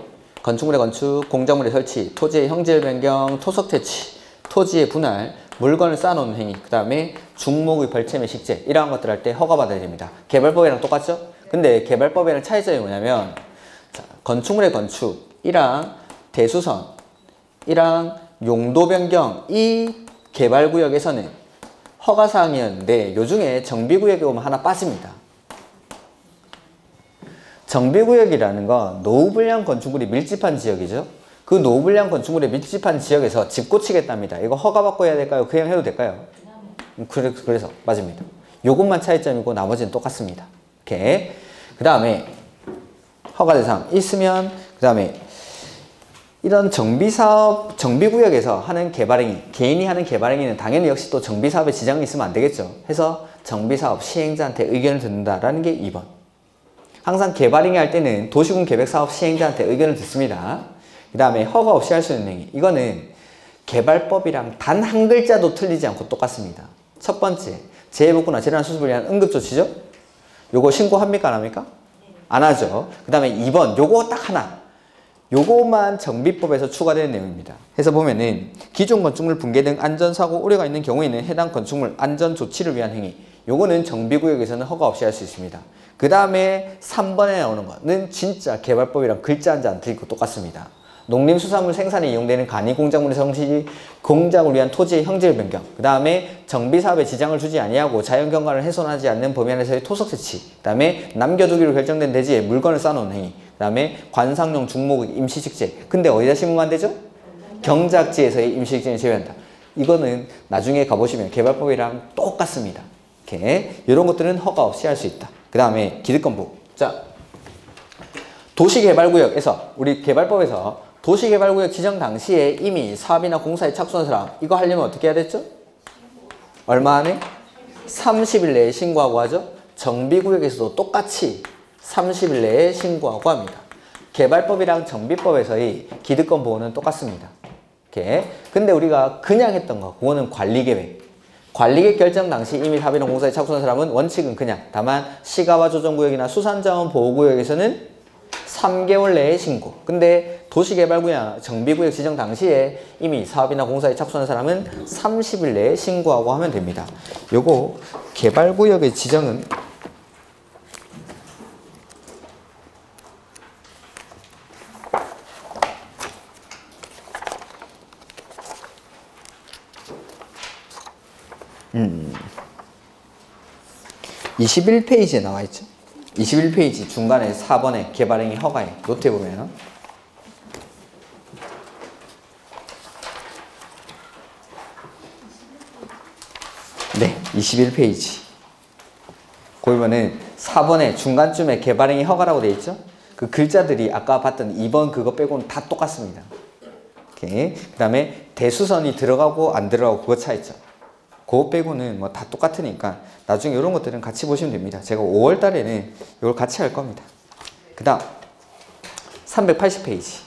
건축물의 건축, 공작물의 설치, 토지의 형질 변경, 토석 퇴치, 토지의 분할, 물건을 쌓아놓는 행위, 그 다음에 중목의 벌채 및 식재 이러한 것들 할 때 허가받아야 됩니다. 개발법이랑 똑같죠? 근데 개발법이랑 차이점이 뭐냐면 자, 건축물의 건축이랑 대수선이랑 용도 변경 이 개발구역에서는 허가사항이었는데 요중에 정비구역에 오면 하나 빠집니다. 정비구역이라는 건 노후불량 건축물이 밀집한 지역이죠. 그 노후불량 건축물이 밀집한 지역에서 집 고치겠답니다. 이거 허가받고 해야 될까요? 그냥 해도 될까요? 그래서 맞습니다. 요것만 차이점이고 나머지는 똑같습니다. 이렇게. 그 다음에 허가대상 있으면 그 다음에 이런 정비사업, 정비구역에서 하는 개발행위, 개인이 하는 개발행위는 당연히 역시 또 정비사업에 지장이 있으면 안 되겠죠. 해서 정비사업 시행자한테 의견을 듣는다라는 게 2번. 항상 개발행위 할 때는 도시군 계획사업 시행자한테 의견을 듣습니다. 그 다음에 허가 없이 할 수 있는 행위. 이거는 개발법이랑 단 한 글자도 틀리지 않고 똑같습니다. 첫 번째, 재해복구나 재난 수습을 위한 응급조치죠. 요거 신고합니까? 안 합니까? 안 하죠. 그 다음에 2번, 요거 딱 하나. 요거만 정비법에서 추가되는 내용입니다. 해서 보면은 기존 건축물 붕괴 등 안전사고 우려가 있는 경우에는 해당 건축물 안전조치를 위한 행위. 요거는 정비구역에서는 허가 없이 할 수 있습니다. 그 다음에 3번에 나오는 거는 진짜 개발법이랑 글자 한 자 안 틀리고 똑같습니다. 농림수산물 생산에 이용되는 간이공작물의 성시 공작을 위한 토지의 형질 변경, 그 다음에 정비사업에 지장을 주지 아니하고 자연경관을 훼손하지 않는 범위 안에서의 토석 채취, 그 다음에 남겨두기로 결정된 대지에 물건을 쌓아놓는 행위, 그 다음에 관상용 중목의 임시식재. 근데 어디다 심으면 안 되죠? 경작지에서의 임시식재는 제외한다. 이거는 나중에 가보시면 개발법이랑 똑같습니다. 이렇게 이런 것들은 허가 없이 할 수 있다. 그 다음에 기득권부. 자, 도시개발구역에서 우리 개발법에서 도시개발구역 지정 당시에 이미 사업이나 공사에 착수한 사람 이거 하려면 어떻게 해야 됐죠? 얼마 안에? 30일 내에 신고하고 하죠. 정비구역에서도 똑같이 30일 내에 신고하고 합니다. 개발법이랑 정비법에서의 기득권 보호는 똑같습니다. 이렇게. 근데 우리가 그냥 했던 거 그거는 관리계획. 관리계획 결정 당시 이미 사업이나 공사에 착수한 사람은 원칙은 그냥, 다만 시가와 조정구역이나 수산자원 보호구역에서는 3개월 내에 신고. 근데 도시개발구역, 정비구역 지정 당시에 이미 사업이나 공사에 착수한 사람은 30일 내에 신고하고 하면 됩니다. 요거 개발구역의 지정은 21페이지에 나와 있죠. 21페이지 중간에 4번에 개발행위 허가에 노트에 보면 네, 21페이지. 보면은 4번에 중간쯤에 개발행위 허가라고 되어 있죠. 그 글자들이 아까 봤던 2번 그거 빼고는 다 똑같습니다. 오케이. 그 다음에 대수선이 들어가고 안 들어가고 그거 차이죠. 그거 빼고는 뭐 다 똑같으니까 나중에 이런 것들은 같이 보시면 됩니다. 제가 5월 달에는 이걸 같이 할 겁니다. 그 다음 380페이지.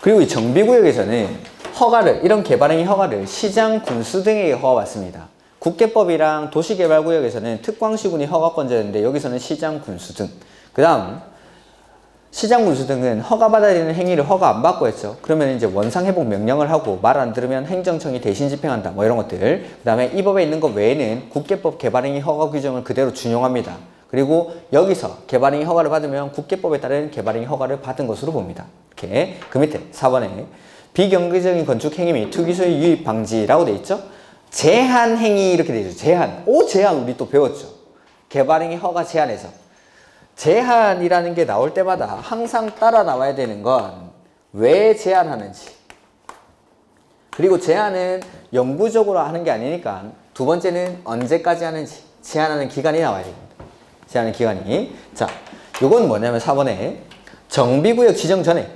그리고 이 정비구역에서는 허가를, 이런 개발행위 허가를 시장, 군수 등에게 허가받습니다. 국계법이랑 도시개발구역에서는 특광시군이 허가권자였는데 여기서는 시장, 군수 등. 그 다음 시장, 군수 등은 허가받아야 되는 행위를 허가 안 받고 했죠. 그러면 이제 원상회복 명령을 하고 말 안 들으면 행정청이 대신 집행한다. 뭐 이런 것들. 그 다음에 이 법에 있는 것 외에는 국계법 개발행위 허가 규정을 그대로 준용합니다. 그리고 여기서 개발행위 허가를 받으면 국계법에 따른 개발행위 허가를 받은 것으로 봅니다. 이렇게 그 밑에 4번에 비경제적인 건축 행위 및 투기소유 유입 방지라고 돼 있죠. 제한 행위 이렇게 돼 있죠. 제한. 제한 우리 또 배웠죠. 개발행위 허가 제한에서. 제한이라는 게 나올 때마다 항상 따라 나와야 되는 건 왜 제한하는지. 그리고 제한은 영구적으로 하는 게 아니니까 두 번째는 언제까지 하는지. 제한하는 기간이 나와야 됩니다. 제한하는 기간이. 자, 요건 뭐냐면 4번에 정비구역 지정 전에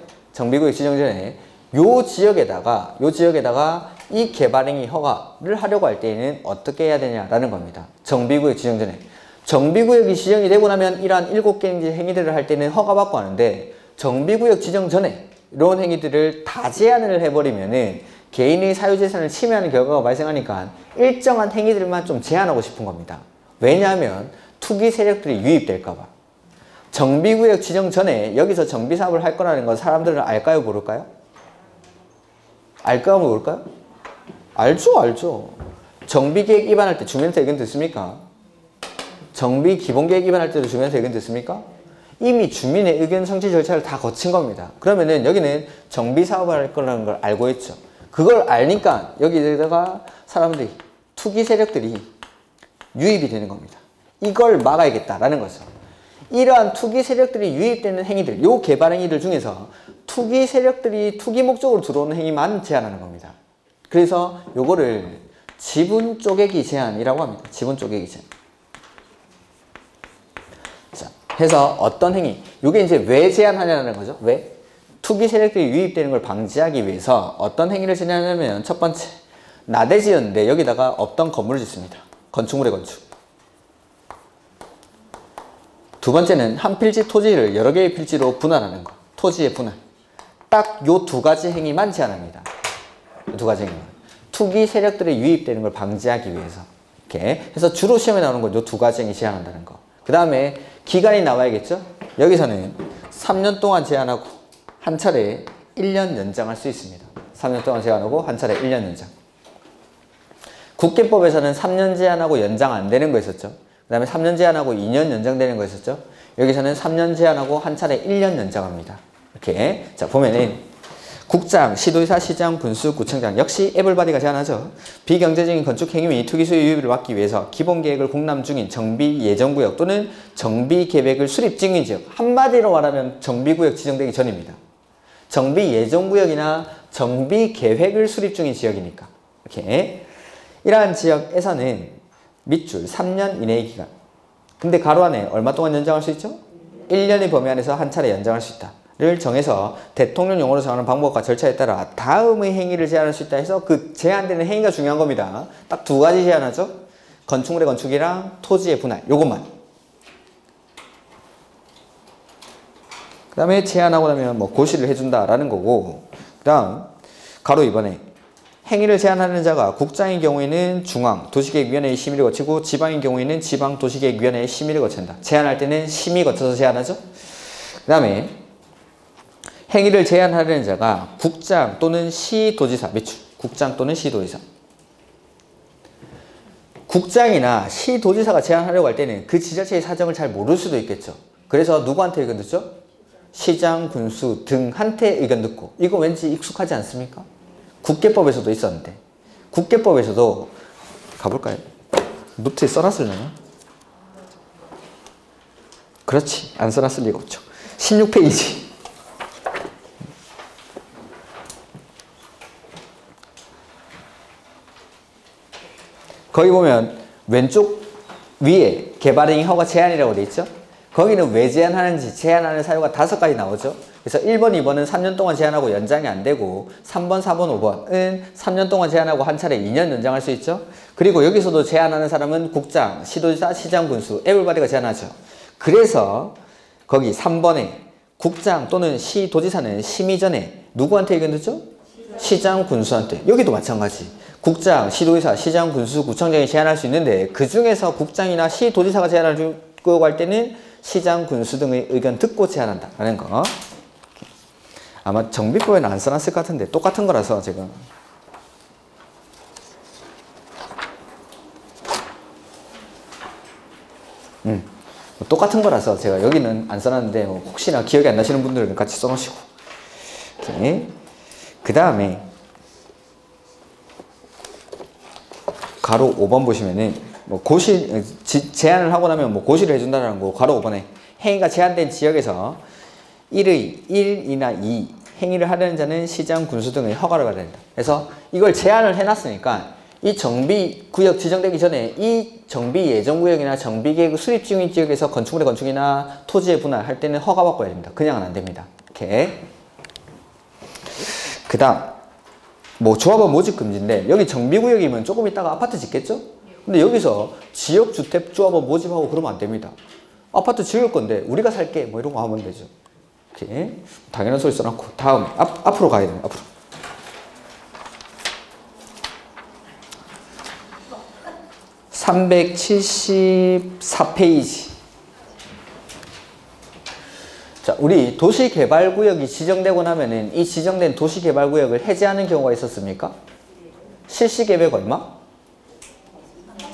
요 지역에다가 이 개발행위 허가를 하려고 할 때에는 어떻게 해야 되냐라는 겁니다. 정비구역 지정 전에. 정비구역이 지정이 되고 나면 이러한 7개 행위들을 할 때는 허가받고 하는데 정비구역 지정 전에 이런 행위들을 다 제한을 해버리면은 개인의 사유재산을 침해하는 결과가 발생하니까 일정한 행위들만 좀 제한하고 싶은 겁니다. 왜냐하면 투기 세력들이 유입될까봐. 정비구역 지정 전에 여기서 정비사업을 할 거라는 건 사람들은 알까요? 모를까요? 알까요? 모를까요? 알죠. 정비계획 위반할 때 주민한테 의견 듣습니까? 정비 기본계획 위반할 때도 주민한테 의견 듣습니까? 이미 주민의 의견 성취 절차를 다 거친 겁니다. 그러면은 여기는 정비사업을 할 거라는 걸 알고 있죠. 그걸 알니까 여기다가 사람들이, 투기 세력들이 유입이 되는 겁니다. 이걸 막아야겠다라는 거죠. 이러한 투기 세력들이 유입되는 행위들, 요 개발 행위들 중에서 투기 세력들이 투기 목적으로 들어오는 행위만 제한하는 겁니다. 그래서 요거를 지분 쪼개기 제한이라고 합니다. 지분 쪼개기 제한. 자, 해서 어떤 행위, 요게 이제 왜 제한하냐는 거죠. 왜? 투기 세력들이 유입되는 걸 방지하기 위해서 어떤 행위를 제한하냐면 첫 번째, 나대지였는데 여기다가 없던 건물을 짓습니다. 건축물의 건축. 두 번째는 한 필지 토지를 여러 개의 필지로 분할하는 거. 토지의 분할. 딱 요 두 가지 행위만 제한합니다. 두 가지 행위만. 투기 세력들이 유입되는 걸 방지하기 위해서. 이렇게 해서 주로 시험에 나오는 건 요 두 가지 행위 제한한다는 거. 그 다음에 기간이 나와야겠죠? 여기서는 3년 동안 제한하고 한 차례 1년 연장할 수 있습니다. 3년 동안 제한하고 한 차례 1년 연장. 국계법에서는 3년 제한하고 연장 안 되는 거 있었죠? 그 다음에 3년 제한하고 2년 연장되는 거 있었죠? 여기서는 3년 제한하고 한 차례 1년 연장합니다. 이렇게. 자, 보면은 국장, 시도지사, 시장, 군수, 구청장 역시 에블바디가 제한하죠. 비경제적인 건축 행위 및 투기 소유 유입을 막기 위해서 기본 계획을 공람 중인 정비 예정구역 또는 정비 계획을 수립 중인 지역. 한마디로 말하면 정비구역 지정되기 전입니다. 정비 예정구역이나 정비 계획을 수립 중인 지역이니까. 이렇게. 이러한 지역에서는 밑줄 3년 이내의 기간. 근데 가로 안에 얼마 동안 연장할 수 있죠? 1년의 범위 안에서 한 차례 연장할 수 있다. 를 정해서 대통령령으로 정하는 방법과 절차에 따라 다음의 행위를 제한할 수 있다 해서 그 제한되는 행위가 중요한 겁니다. 딱 두 가지 제한하죠. 건축물의 건축이랑 토지의 분할. 요것만. 그 다음에 제한하고 나면 뭐 고시를 해준다라는 거고, 그 다음 가로 2번에 행위를 제한하는 자가 국장의 경우에는 중앙 도시계획위원회의 심의를 거치고 지방의 경우에는 지방 도시계획위원회의 심의를 거친다. 제한할 때는 심의 거쳐서 제한하죠. 그 다음에 행위를 제한하려는 자가 국장 또는 시도지사, 밑줄. 국장 또는 시도지사. 국장이나 시도지사가 제한하려고 할 때는 그 지자체의 사정을 잘 모를 수도 있겠죠. 그래서 누구한테 의견 듣죠? 시장, 군수 등한테 의견 듣고. 이거 왠지 익숙하지 않습니까? 국계법에서도 있었는데. 국계법에서도 가볼까요? 노트에 써놨을려나? 그렇지. 안 써놨을 리가 없죠. 16페이지. 거기 보면 왼쪽 위에 개발행위 허가 제한이라고 돼 있죠. 거기는 왜 제한하는지 제한하는 사유가 5가지 나오죠. 그래서 1번, 2번은 3년 동안 제한하고 연장이 안 되고 3번, 4번, 5번은 3년 동안 제한하고 한 차례 2년 연장할 수 있죠. 그리고 여기서도 제한하는 사람은 국장, 시도지사, 시장군수, 에블바디가 제한하죠. 그래서 거기 3번에 국장 또는 시도지사는 심의 전에 누구한테 의견 듣죠? 시장군수한테. 여기도 마찬가지. 국장, 시도지사, 시장, 군수, 구청장이 제한할 수 있는데 그 중에서 국장이나 시도지사가 제한하려고 할 때는 시장, 군수 등의 의견 듣고 제한한다라는 거. 아마 정비법에는 안 써놨을 것 같은데 똑같은 거라서 지금. 똑같은 거라서 제가 여기는 안 써놨는데 혹시나 기억이 안 나시는 분들은 같이 써놓으시고. 그 다음에 가로 5번 보시면은 뭐 고시 제한을 하고 나면 뭐 고시를 해준다는 거. 가로 5번에 행위가 제한된 지역에서 1이나 2 행위를 하려는 자는 시장, 군수 등의 허가를 받아야 된다. 그래서 이걸 제한을 해놨으니까 이 정비구역 지정되기 전에 이 정비예정구역이나 정비계획 수립 중인 지역에서 건축물의 건축이나 토지의 분할할 때는 허가받고 해야 됩니다. 그냥은 안 됩니다. 이렇게. 그 다음 뭐 조합원 모집 금지인데 여기 정비구역이면 조금 있다가 아파트 짓겠죠? 근데 여기서 지역주택 조합원 모집하고 그러면 안 됩니다. 아파트 지을 건데 우리가 살게 뭐 이런 거 하면 되죠. 이렇게 당연한 소리 써놓고 다음 앞으로 가야 돼요. 앞으로. 374페이지. 자, 우리 도시개발구역이 지정되고 나면은 이 지정된 도시개발구역을 해제하는 경우가 있었습니까? 실시계획 얼마?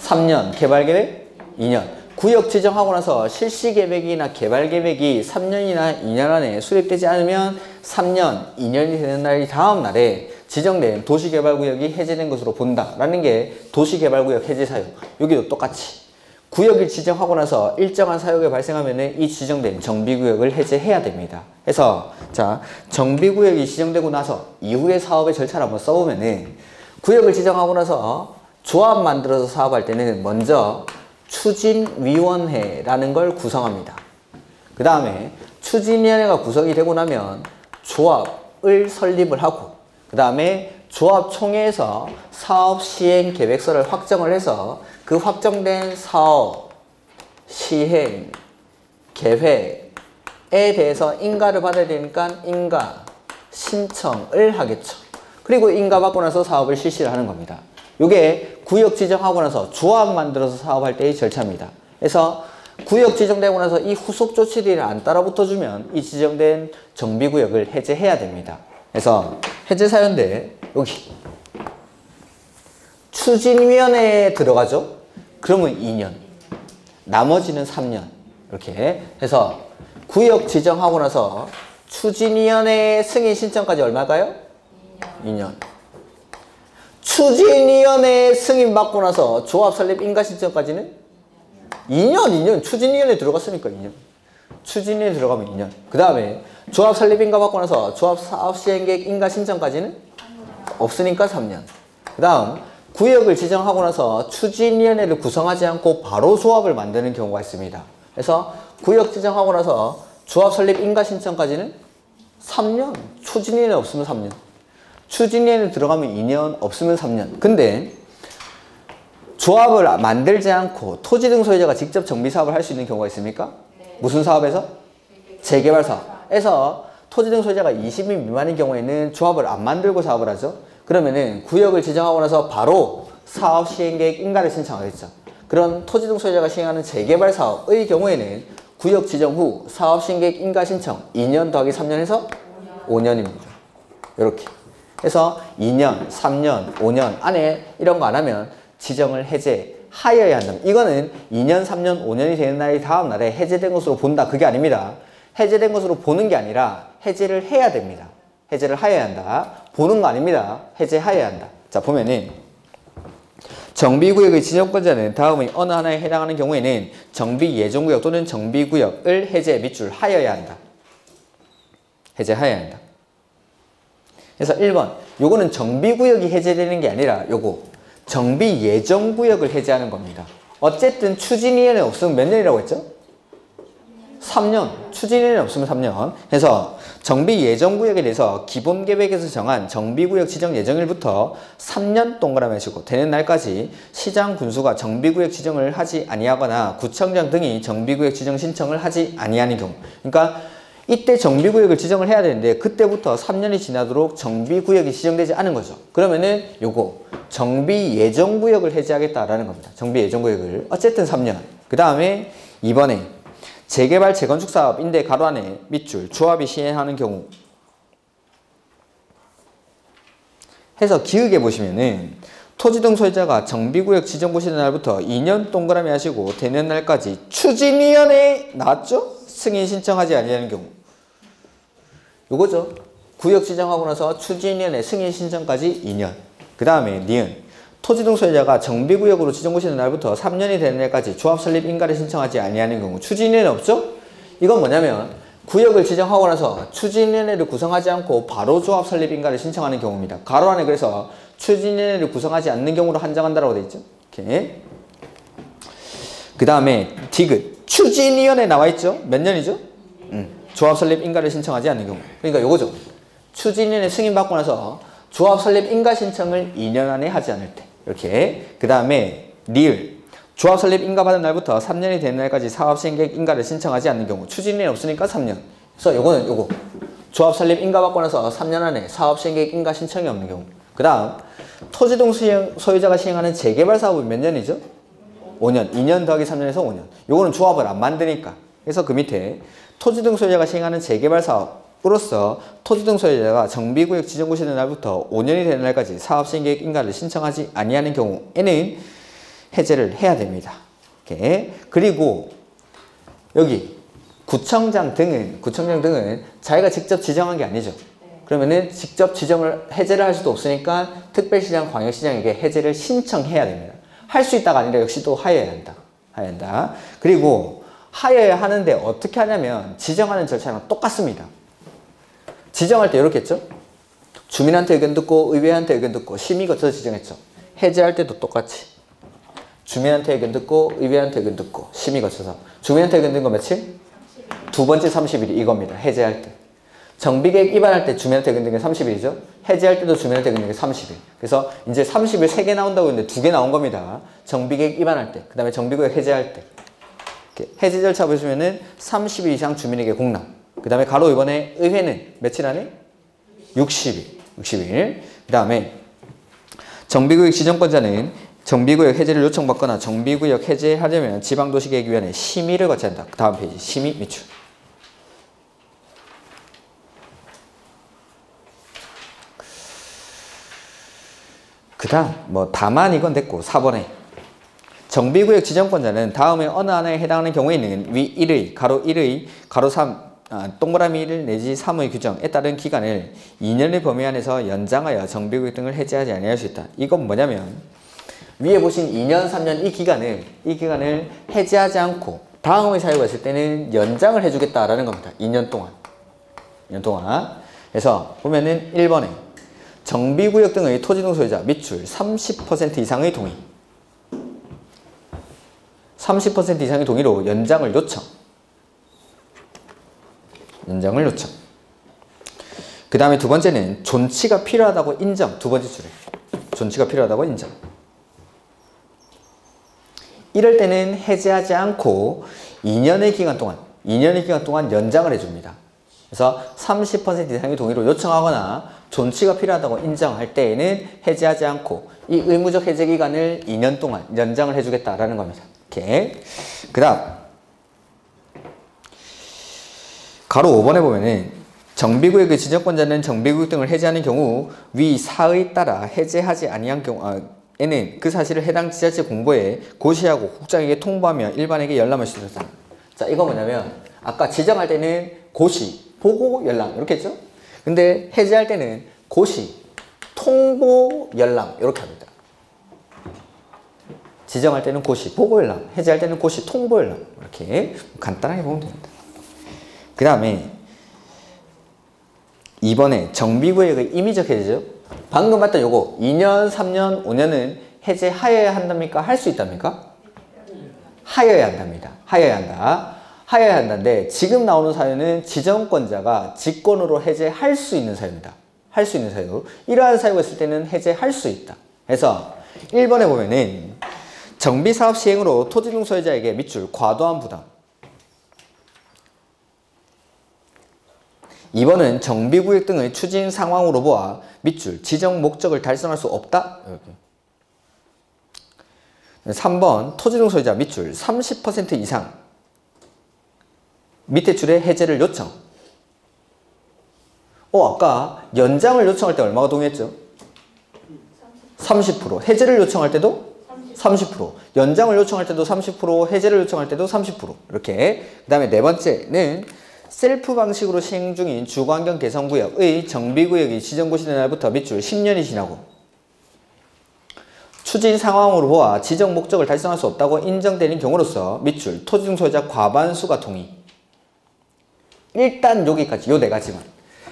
3년, 개발계획 2년. 구역 지정하고 나서 실시계획이나 개발계획이 3년이나 2년 안에 수립되지 않으면 3년, 2년이 되는 날이 다음 날에 지정된 도시개발구역이 해제된 것으로 본다라는 게 도시개발구역 해제 사유. 여기도 똑같이 구역을 지정하고 나서 일정한 사유가 발생하면 이 지정된 정비구역을 해제해야 됩니다. 그래서 자, 정비구역이 지정되고 나서 이후의 사업의 절차를 한번 써보면은 구역을 지정하고 나서 조합 만들어서 사업할 때는 먼저 추진위원회라는 걸 구성합니다. 그 다음에 추진위원회가 구성이 되고 나면 조합을 설립을 하고 그 다음에 조합총회에서 사업 시행 계획서를 확정을 해서 그 확정된 사업 시행 계획에 대해서 인가를 받아야 되니까 인가 신청을 하겠죠. 그리고 인가 받고 나서 사업을 실시를 하는 겁니다. 이게 구역 지정하고 나서 조합 만들어서 사업할 때의 절차입니다. 그래서 구역 지정되고 나서 이 후속 조치들을 안 따라붙어주면 이 지정된 정비구역을 해제해야 됩니다. 그래서 해제 사유인데 여기 추진위원회에 들어가죠. 그러면 2년, 나머지는 3년 이렇게 해서 구역 지정하고 나서 추진위원회 승인 신청까지 얼마일까요? 2년. 추진위원회 승인 받고 나서 조합 설립 인가 신청까지는 2년. 추진위원회 들어갔으니까 2년. 추진위원회 들어가면 2년. 그 다음에 조합 설립 인가 받고 나서 조합 사업 시행계획 인가 신청까지는 없으니까 3년. 그 다음 구역을 지정하고 나서 추진위원회를 구성하지 않고 바로 조합을 만드는 경우가 있습니다. 그래서 구역 지정하고 나서 조합 설립 인가 신청까지는 3년. 추진위원회 없으면 3년. 추진위원회 들어가면 2년, 없으면 3년. 근데 조합을 만들지 않고 토지 등 소유자가 직접 정비 사업을 할 수 있는 경우가 있습니까? 네. 무슨 사업에서? 재개발 사업에서 토지 등 소유자가 20인 미만인 경우에는 조합을 안 만들고 사업을 하죠. 그러면은 구역을 지정하고 나서 바로 사업 시행계획 인가를 신청하겠죠. 그런 토지 등 소유자가 시행하는 재개발 사업의 경우에는 구역 지정 후 사업 시행계획 인가 신청 2년 더하기 3년 해서 5년입니다. 이렇게 해서 2년, 3년, 5년 안에 이런 거 안 하면 지정을 해제하여야 한다. 이거는 2년, 3년, 5년이 되는 날이 다음 날에 해제된 것으로 본다. 그게 아닙니다. 해제된 것으로 보는 게 아니라 해제를 해야 됩니다. 해제를 하여야 한다. 보는 거 아닙니다. 해제하여야 한다. 자, 보면은 정비구역의 지정권자는 다음의 어느 하나에 해당하는 경우에는 정비예정구역 또는 정비구역을 해제 밑줄 하여야 한다. 해제하여야 한다. 그래서 1번 요거는 정비구역이 해제되는 게 아니라 요거 정비예정구역을 해제하는 겁니다. 어쨌든 추진위원회 없으면 몇 년이라고 했죠? 3년. 추진위원회 없으면 3년. 그래서 정비예정구역에 대해서 기본계획에서 정한 정비구역 지정 예정일부터 3년 동그라미 하시고 되는 날까지 시장 군수가 정비구역 지정을 하지 아니하거나 구청장 등이 정비구역 지정 신청을 하지 아니하는 경우. 그러니까 이때 정비구역을 지정을 해야 되는데 그때부터 3년이 지나도록 정비구역이 지정되지 않은 거죠. 그러면은 요거 정비예정구역을 해제하겠다라는 겁니다. 정비예정구역을 어쨌든 3년. 그 다음에 2번에 재개발 재건축 사업 임대 가로 안에 밑줄 조합이 시행하는 경우 해서 기억해 보시면은 토지 등 소유자가 정비구역 지정 보시는 날부터 2년 동그라미 하시고 되는 날까지 추진위원회에 나왔죠? 승인 신청하지 아니하는 경우 요거죠. 구역 지정하고 나서 추진위원회 승인 신청까지 2년. 그 다음에 니은 토지 등 소유자가 정비구역으로 지정 보시는 날부터 3년이 되는 날까지 조합 설립 인가를 신청하지 아니하는 경우 추진위원회 없죠? 이건 뭐냐면 구역을 지정하고 나서 추진위원회를 구성하지 않고 바로 조합 설립 인가를 신청하는 경우입니다. 가로 안에 그래서 추진위원회를 구성하지 않는 경우로 한정한다라고 되어 있죠. 이렇게. 그 다음에 디귿 추진위원회 나와 있죠? 몇 년이죠? 조합 설립 인가를 신청하지 않는 경우. 그러니까 요거죠. 추진위원회 승인받고 나서 조합 설립 인가 신청을 2년 안에 하지 않을 때. 이렇게. 그 다음에 리을 조합 설립 인가 받은 날부터 3년이 되는 날까지 사업 시행 계획 인가를 신청하지 않는 경우. 추진위원회 없으니까 3년. 그래서 요거는 요거. 조합 설립 인가 받고 나서 3년 안에 사업 시행 계획 인가 신청이 없는 경우. 그 다음 토지 등 소유자가 시행하는 재개발 사업은 몇 년이죠? 5년. 2년 더하기 3년에서 5년. 요거는 조합을 안 만드니까. 그래서 그 밑에 토지 등 소유자가 시행하는 재개발 사업으로서 토지 등 소유자가 정비구역 지정 보시는 날부터 5년이 되는 날까지 사업 시행 계획 인가를 신청하지 아니하는 경우에는 해제를 해야 됩니다. 이렇게. 그리고 여기 구청장 등은 자기가 직접 지정한 게 아니죠. 그러면은 직접 지정을 해제를 할 수도 없으니까 특별시장, 광역시장에게 해제를 신청해야 됩니다. 할 수 있다가 아니라 역시 또 하여야 한다. 그리고 하여야 하는데 어떻게 하냐면 지정하는 절차랑 똑같습니다. 지정할 때 이렇게 했죠. 주민한테 의견 듣고 의회한테 의견 듣고 심의 거쳐서 지정했죠. 해제할 때도 똑같이 주민한테 의견 듣고 의회한테 의견 듣고 심의 거쳐서 주민한테 의견 듣는 거 며칠? 30일. 두 번째 30일이 이겁니다. 해제할 때. 정비계획 위반할 때 주민한테 의견 듣는 게 30일이죠. 해제할 때도 주민한테 의견 듣는 게 30일. 그래서 이제 30일 3개 나온다고 했는데 2개 나온 겁니다. 정비계획 위반할 때, 그 다음에 정비구역 해제할 때. 해제 절차 보시면은 30일 이상 주민에게 공람. 그 다음에 가로 이번에 의회는 며칠 안에? 60일. 그 다음에 정비구역 지정권자는 정비구역 해제를 요청받거나 정비구역 해제하려면 지방도시계획위원회 심의를 거쳐야 한다. 그 다음 페이지 심의 밑줄. 그 다음 다만 이건 됐고 4번에 정비구역 지정권자는 다음에 어느 하나에 해당하는 경우에는 위 1의 가로 1의 가로 3 동그라미 1 내지 3의 규정에 따른 기간을 2년의 범위 안에서 연장하여 정비구역 등을 해제하지 아니할 수 있다. 이건 뭐냐면 위에 보신 2년, 3년 이 기간을 해제하지 않고 다음의 사유가 있을 때는 연장을 해주겠다라는 겁니다. 2년 동안. 그래서 보면은 1번에 정비구역 등의 토지 등 소유자 밑줄 30% 이상의 동의. 30% 이상의 동의로 연장을 요청. 그 다음에 두 번째는 존치가 필요하다고 인정. 두 번째 줄에. 존치가 필요하다고 인정. 이럴 때는 해제하지 않고 2년의 기간 동안 연장을 해줍니다. 그래서 30% 이상의 동의로 요청하거나 존치가 필요하다고 인정할 때에는 해제하지 않고 이 의무적 해제 기간을 2년 동안 연장을 해주겠다라는 겁니다. 이렇게. 그 다음 가로 5번에 보면은 정비구역의 지정권자는 정비구역 등을 해제하는 경우 위 사에 따라 해제하지 아니한 경우에는 그 사실을 해당 지자체 공보에 고시하고 국장에게 통보하며 일반에게 열람할 수 있다. 자, 이거 뭐냐면 아까 지정할 때는 고시, 보고, 열람 이렇게 했죠? 근데 해제할 때는 고시, 통보, 열람 이렇게 합니다. 지정할 때는 고시, 보고열람, 해제할 때는 고시, 통보열람. 이렇게 간단하게 보면 됩니다. 그 다음에 2번에 정비구역의 임의적 해제죠. 방금 봤던 요거 2년, 3년, 5년은 해제하여야 한답니까? 할 수 있답니까? 하여야 한답니다. 하여야 한다. 하여야 한다인데 지금 나오는 사유는 지정권자가 직권으로 해제할 수 있는 사유입니다. 할 수 있는 사유. 이러한 사유가 있을 때는 해제할 수 있다. 그래서 1번에 보면은 정비사업 시행으로 토지등 소유자에게 밑줄 과도한 부담. 2번은 정비구역 등의 추진 상황으로 보아 밑줄 지정 목적을 달성할 수 없다. 이렇게. 3번 토지등 소유자 밑줄 30% 이상 밑에 줄에 해제를 요청. 아까 연장을 요청할 때 얼마가 동의했죠? 30%. 해제를 요청할 때도 30%. 연장을 요청할 때도 30%, 해제를 요청할 때도 30%. 이렇게. 그 다음에 네 번째는 셀프 방식으로 시행 중인 주거환경 개선구역의 정비구역이 지정고시된 날부터 밑줄 10년이 지나고 추진 상황으로 보아 지정 목적을 달성할 수 없다고 인정되는 경우로서 밑줄 토지등 소유자 과반수가 동의. 일단 여기까지 요 네 가지만.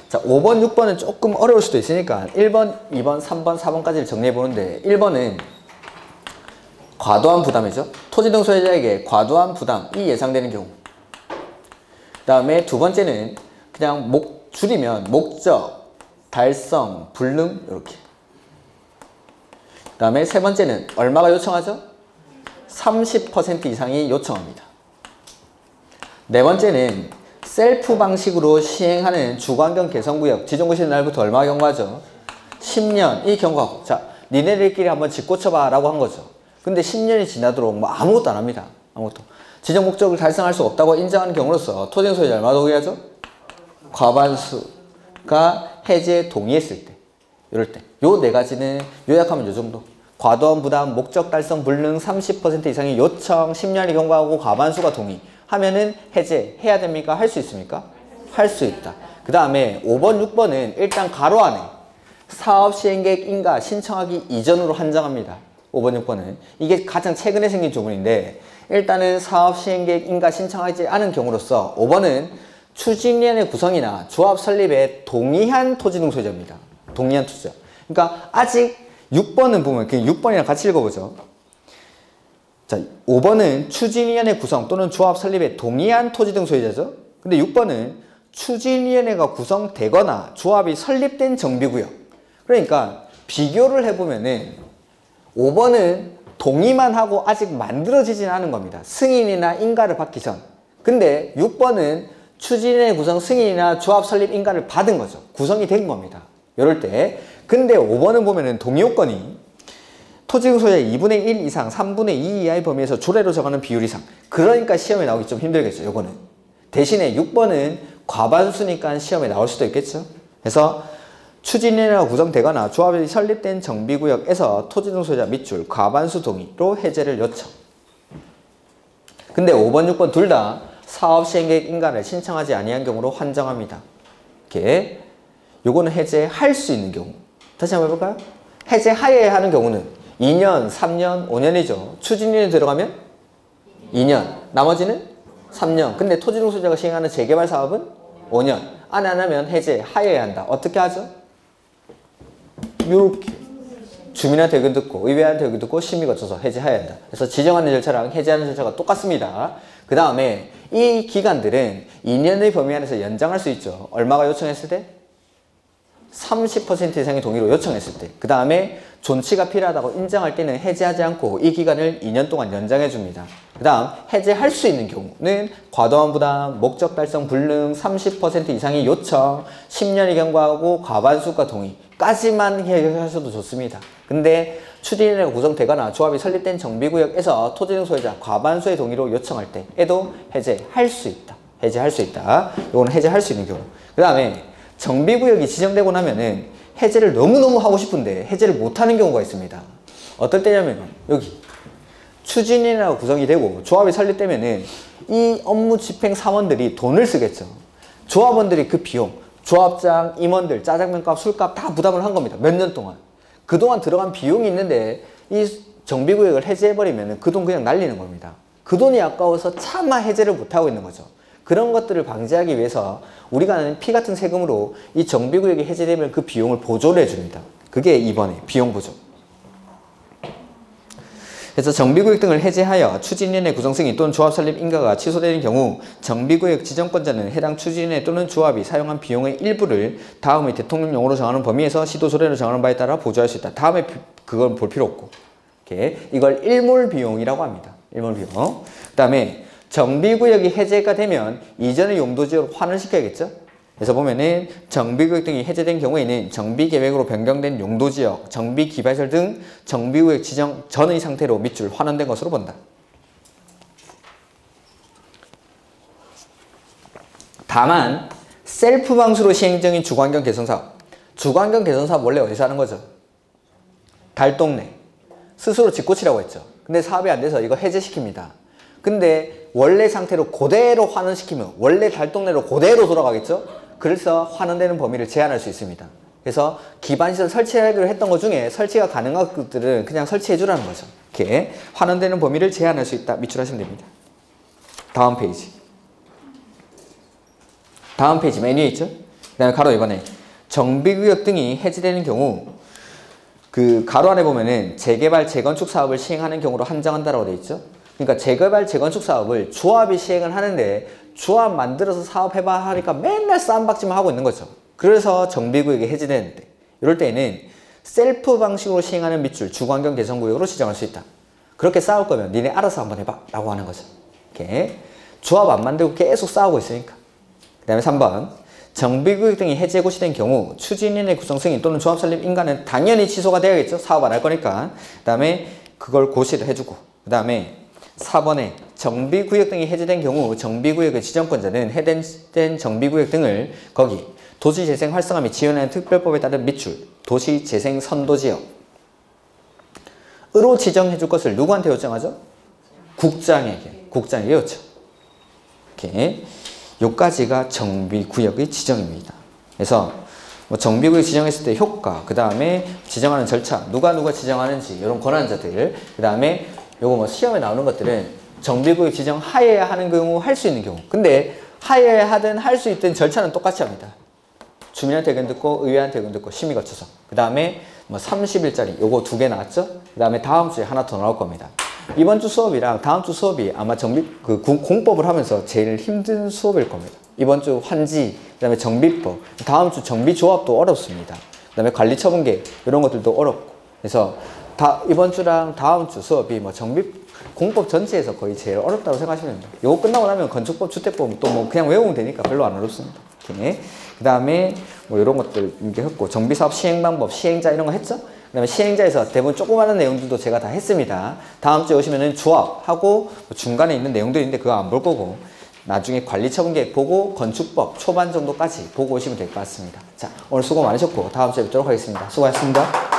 자, 5번, 6번은 조금 어려울 수도 있으니까 1번, 2번, 3번, 4번까지를 정리해 보는데 1번은 과도한 부담이죠. 토지등 소유자에게 과도한 부담이 예상되는 경우. 그 다음에 두 번째는 그냥 줄이면 목적, 달성, 불능 이렇게. 그 다음에 세 번째는 얼마가 요청하죠? 30% 이상이 요청합니다. 네 번째는 셀프 방식으로 시행하는 주거환경 개선구역 지정고시된 날부터 얼마 경과하죠? 10년이 경과하고. 자, 니네들끼리 한번 집 고쳐봐 라고 한 거죠. 근데 10년이 지나도록 뭐 아무것도 안 합니다. 아무것도. 지정 목적을 달성할 수 없다고 인정하는 경우로서 토지등 소유자 얼마 동의하죠? 과반수가 해제에 동의했을 때. 이럴 때. 요 네 가지는 요약하면 요 정도. 과도한 부담, 목적 달성 불능 30% 이상의 요청, 10년이 경과하고 과반수가 동의. 하면은 해제해야 됩니까? 할 수 있습니까? 할 수 있다. 그 다음에 5번, 6번은 일단 가로 안에 사업시행계획 인가 신청하기 이전으로 한정합니다. 5번, 6번은. 이게 가장 최근에 생긴 조문인데 일단은 사업시행계획 인가 신청하지 않은 경우로서 5번은 추진위원회 구성이나 조합 설립에 동의한 토지등 소유자입니다. 동의한 토지자. 그러니까 아직 6번은 보면 그냥 6번이랑 같이 읽어보죠. 자, 5번은 추진위원회 구성 또는 조합 설립에 동의한 토지등 소유자죠. 근데 6번은 추진위원회가 구성되거나 조합이 설립된 정비구역. 그러니까 비교를 해보면은 5번은 동의만 하고 아직 만들어지진 않은 겁니다. 승인이나 인가를 받기 전. 근데 6번은 추진위원회 구성 승인이나 조합 설립 인가를 받은 거죠. 구성이 된 겁니다. 이럴 때. 근데 5번은 보면은 동의요건이 토지등 소유자의 2분의 1 이상, 3분의 2 이하의 범위에서 조례로 정하는 비율 이상. 그러니까 시험에 나오기 좀 힘들겠죠. 요거는. 대신에 6번은 과반수니까 시험에 나올 수도 있겠죠. 그래서 추진위원회가 구성되거나 조합이 설립된 정비구역에서 토지등 소유자 밑줄 과반수 동의로 해제를 요청. 근데 5번, 6번 둘 다 사업시행계획 인가를 신청하지 아니한 경우로 환정합니다. 이렇게. 요거는 해제할 수 있는 경우. 다시 한번 해볼까요? 해제하여야 하는 경우는 2년, 3년, 5년이죠. 추진위원회 들어가면 2년, 나머지는 3년. 근데 토지등 소유자가 시행하는 재개발 사업은 5년. 안 하면 해제하여야 한다. 어떻게 하죠? 요렇게 주민한테 의견 듣고 의회한테 의견 듣고 심의 거쳐서 해제해야 한다. 그래서 지정하는 절차랑 해제하는 절차가 똑같습니다. 그 다음에 이 기간들은 2년의 범위 안에서 연장할 수 있죠. 얼마가 요청했을 때? 30% 이상의 동의로 요청했을 때. 그 다음에 존치가 필요하다고 인정할 때는 해제하지 않고 이 기간을 2년 동안 연장해 줍니다. 그 다음 해제할 수 있는 경우는 과도한 부담, 목적 달성 불능, 30% 이상의 요청, 10년이 경과하고 과반수가 동의까지만 해결하셔도 좋습니다. 근데 추진위원회가 구성되거나 조합이 설립된 정비구역에서 토지등 소유자 과반수의 동의로 요청할 때에도 해제할 수 있다. 해제할 수 있다. 이거는 해제할 수 있는 경우. 그 다음에 정비구역이 지정되고 나면은 해제를 너무너무 하고 싶은데 해제를 못하는 경우가 있습니다. 어떨 때냐면 여기 추진위원회가 구성이 되고 조합이 설립되면은 이 업무 집행 사원들이 돈을 쓰겠죠. 조합원들이 그 비용, 조합장, 임원들, 짜장면값, 술값 다 부담을 한 겁니다. 몇 년 동안. 그동안 들어간 비용이 있는데 이 정비구역을 해제해버리면 그 돈 그냥 날리는 겁니다. 그 돈이 아까워서 차마 해제를 못하고 있는 거죠. 그런 것들을 방지하기 위해서 우리가 내는 피 같은 세금으로 이 정비구역이 해제되면 그 비용을 보조를 해줍니다. 그게 이번에 비용 보조. 그래서 정비구역 등을 해제하여 추진위원회 구성승인 또는 조합 설립 인가가 취소되는 경우 정비구역 지정권자는 해당 추진위원회 또는 조합이 사용한 비용의 일부를 다음의 대통령령으로 정하는 범위에서 시도조례로 정하는 바에 따라 보조할 수 있다. 다음에 그건 볼 필요 없고, 이렇게 이걸 일몰 비용이라고 합니다. 일몰 비용. 그 다음에 정비구역이 해제가 되면 이전의 용도지역으로 환원시켜야겠죠. 그래서 보면은 정비구역 등이 해제된 경우에는 정비계획으로 변경된 용도지역, 정비기발설 등 정비구역 지정 전의 상태로 밑줄 환원된 것으로 본다. 다만 셀프 방수로 시행 중인 주거환경 개선사업. 주거환경 개선사업 원래 어디서 하는 거죠? 달동네. 스스로 짓고치라고 했죠. 근데 사업이 안 돼서 이거 해제시킵니다. 근데 원래 상태로 그대로 환원시키면 원래 달동네로 그대로 돌아가겠죠? 그래서 환원되는 범위를 제한할 수 있습니다. 그래서 기반시설 설치하기로 했던 것 중에 설치가 가능한 것들은 그냥 설치해 주라는 거죠. 이렇게 환원되는 범위를 제한할 수 있다. 밑줄하시면 됩니다. 다음 페이지. 다음 페이지 맨 위에 있죠? 그 다음에 가로 이번에 정비구역 등이 해제되는 경우 그 가로 안에 보면은 재개발, 재건축 사업을 시행하는 경우로 한정한다라고 되어 있죠? 그러니까 재개발, 재건축 사업을 조합이 시행을 하는데 조합 만들어서 사업해봐 하니까 맨날 쌈박질만 하고 있는 거죠. 그래서 정비구역이 해제되는데 이럴 때에는 셀프 방식으로 시행하는 밑줄 주거환경 개선구역으로 지정할 수 있다. 그렇게 싸울 거면 니네 알아서 한번 해봐 라고 하는 거죠. 이렇게 조합 안 만들고 계속 싸우고 있으니까. 그 다음에 3번 정비구역 등이 해제 고시된 경우 추진위원회 구성 승인 또는 조합 설립 인가는 당연히 취소가 되어야겠죠. 사업 안 할 거니까. 그 다음에 그걸 고시를 해주고 그 다음에 4번에 정비구역 등이 해제된 경우 정비구역의 지정권자는 해제된 정비구역 등을 거기 도시재생 활성화 및 지원하는 특별법에 따른 밑줄 도시재생 선도지역 으로 지정해 줄 것을 누구한테 요청하죠? 국장에게 요청. 이렇게 요까지가 정비구역의 지정입니다. 그래서 뭐 정비구역 지정했을 때 효과, 그 다음에 지정하는 절차, 누가 지정하는지 이런 권한자들, 그 다음에 요거 뭐 시험에 나오는 것들은 정비구역 지정 하에야 하는 경우, 할 수 있는 경우. 근데 하에 하든 할 수 있든 절차는 똑같이 합니다. 주민한테 의견 듣고 의회한테 의견 듣고 심의 거쳐서. 그 다음에 뭐 30일짜리 요거 2개 나왔죠? 그 다음에 다음 주에 하나 더 나올 겁니다. 이번 주 수업이랑 다음 주 수업이 아마 공법을 하면서 제일 힘든 수업일 겁니다. 이번 주 환지, 그 다음에 정비법, 다음 주 정비조합도 어렵습니다. 그 다음에 관리처분계 이런 것들도 어렵고. 그래서 이번 주랑 다음 주 수업이 뭐 공법 전체에서 거의 제일 어렵다고 생각하시면 됩니다. 요거 끝나고 나면 건축법, 주택법 또 뭐 그냥 외우면 되니까 별로 안 어렵습니다. 그 다음에 뭐 이런 것들 이렇게 했고 정비사업 시행방법, 시행자 이런 거 했죠? 그 다음에 시행자에서 대부분 조그마한 내용들도 제가 다 했습니다. 다음 주에 오시면은 조합하고 중간에 있는 내용들이 있는데 그거 안 볼 거고 나중에 관리처분계획 보고 건축법 초반 정도까지 보고 오시면 될 것 같습니다. 자, 오늘 수고 많으셨고 다음 주에 뵙도록 하겠습니다. 수고하셨습니다.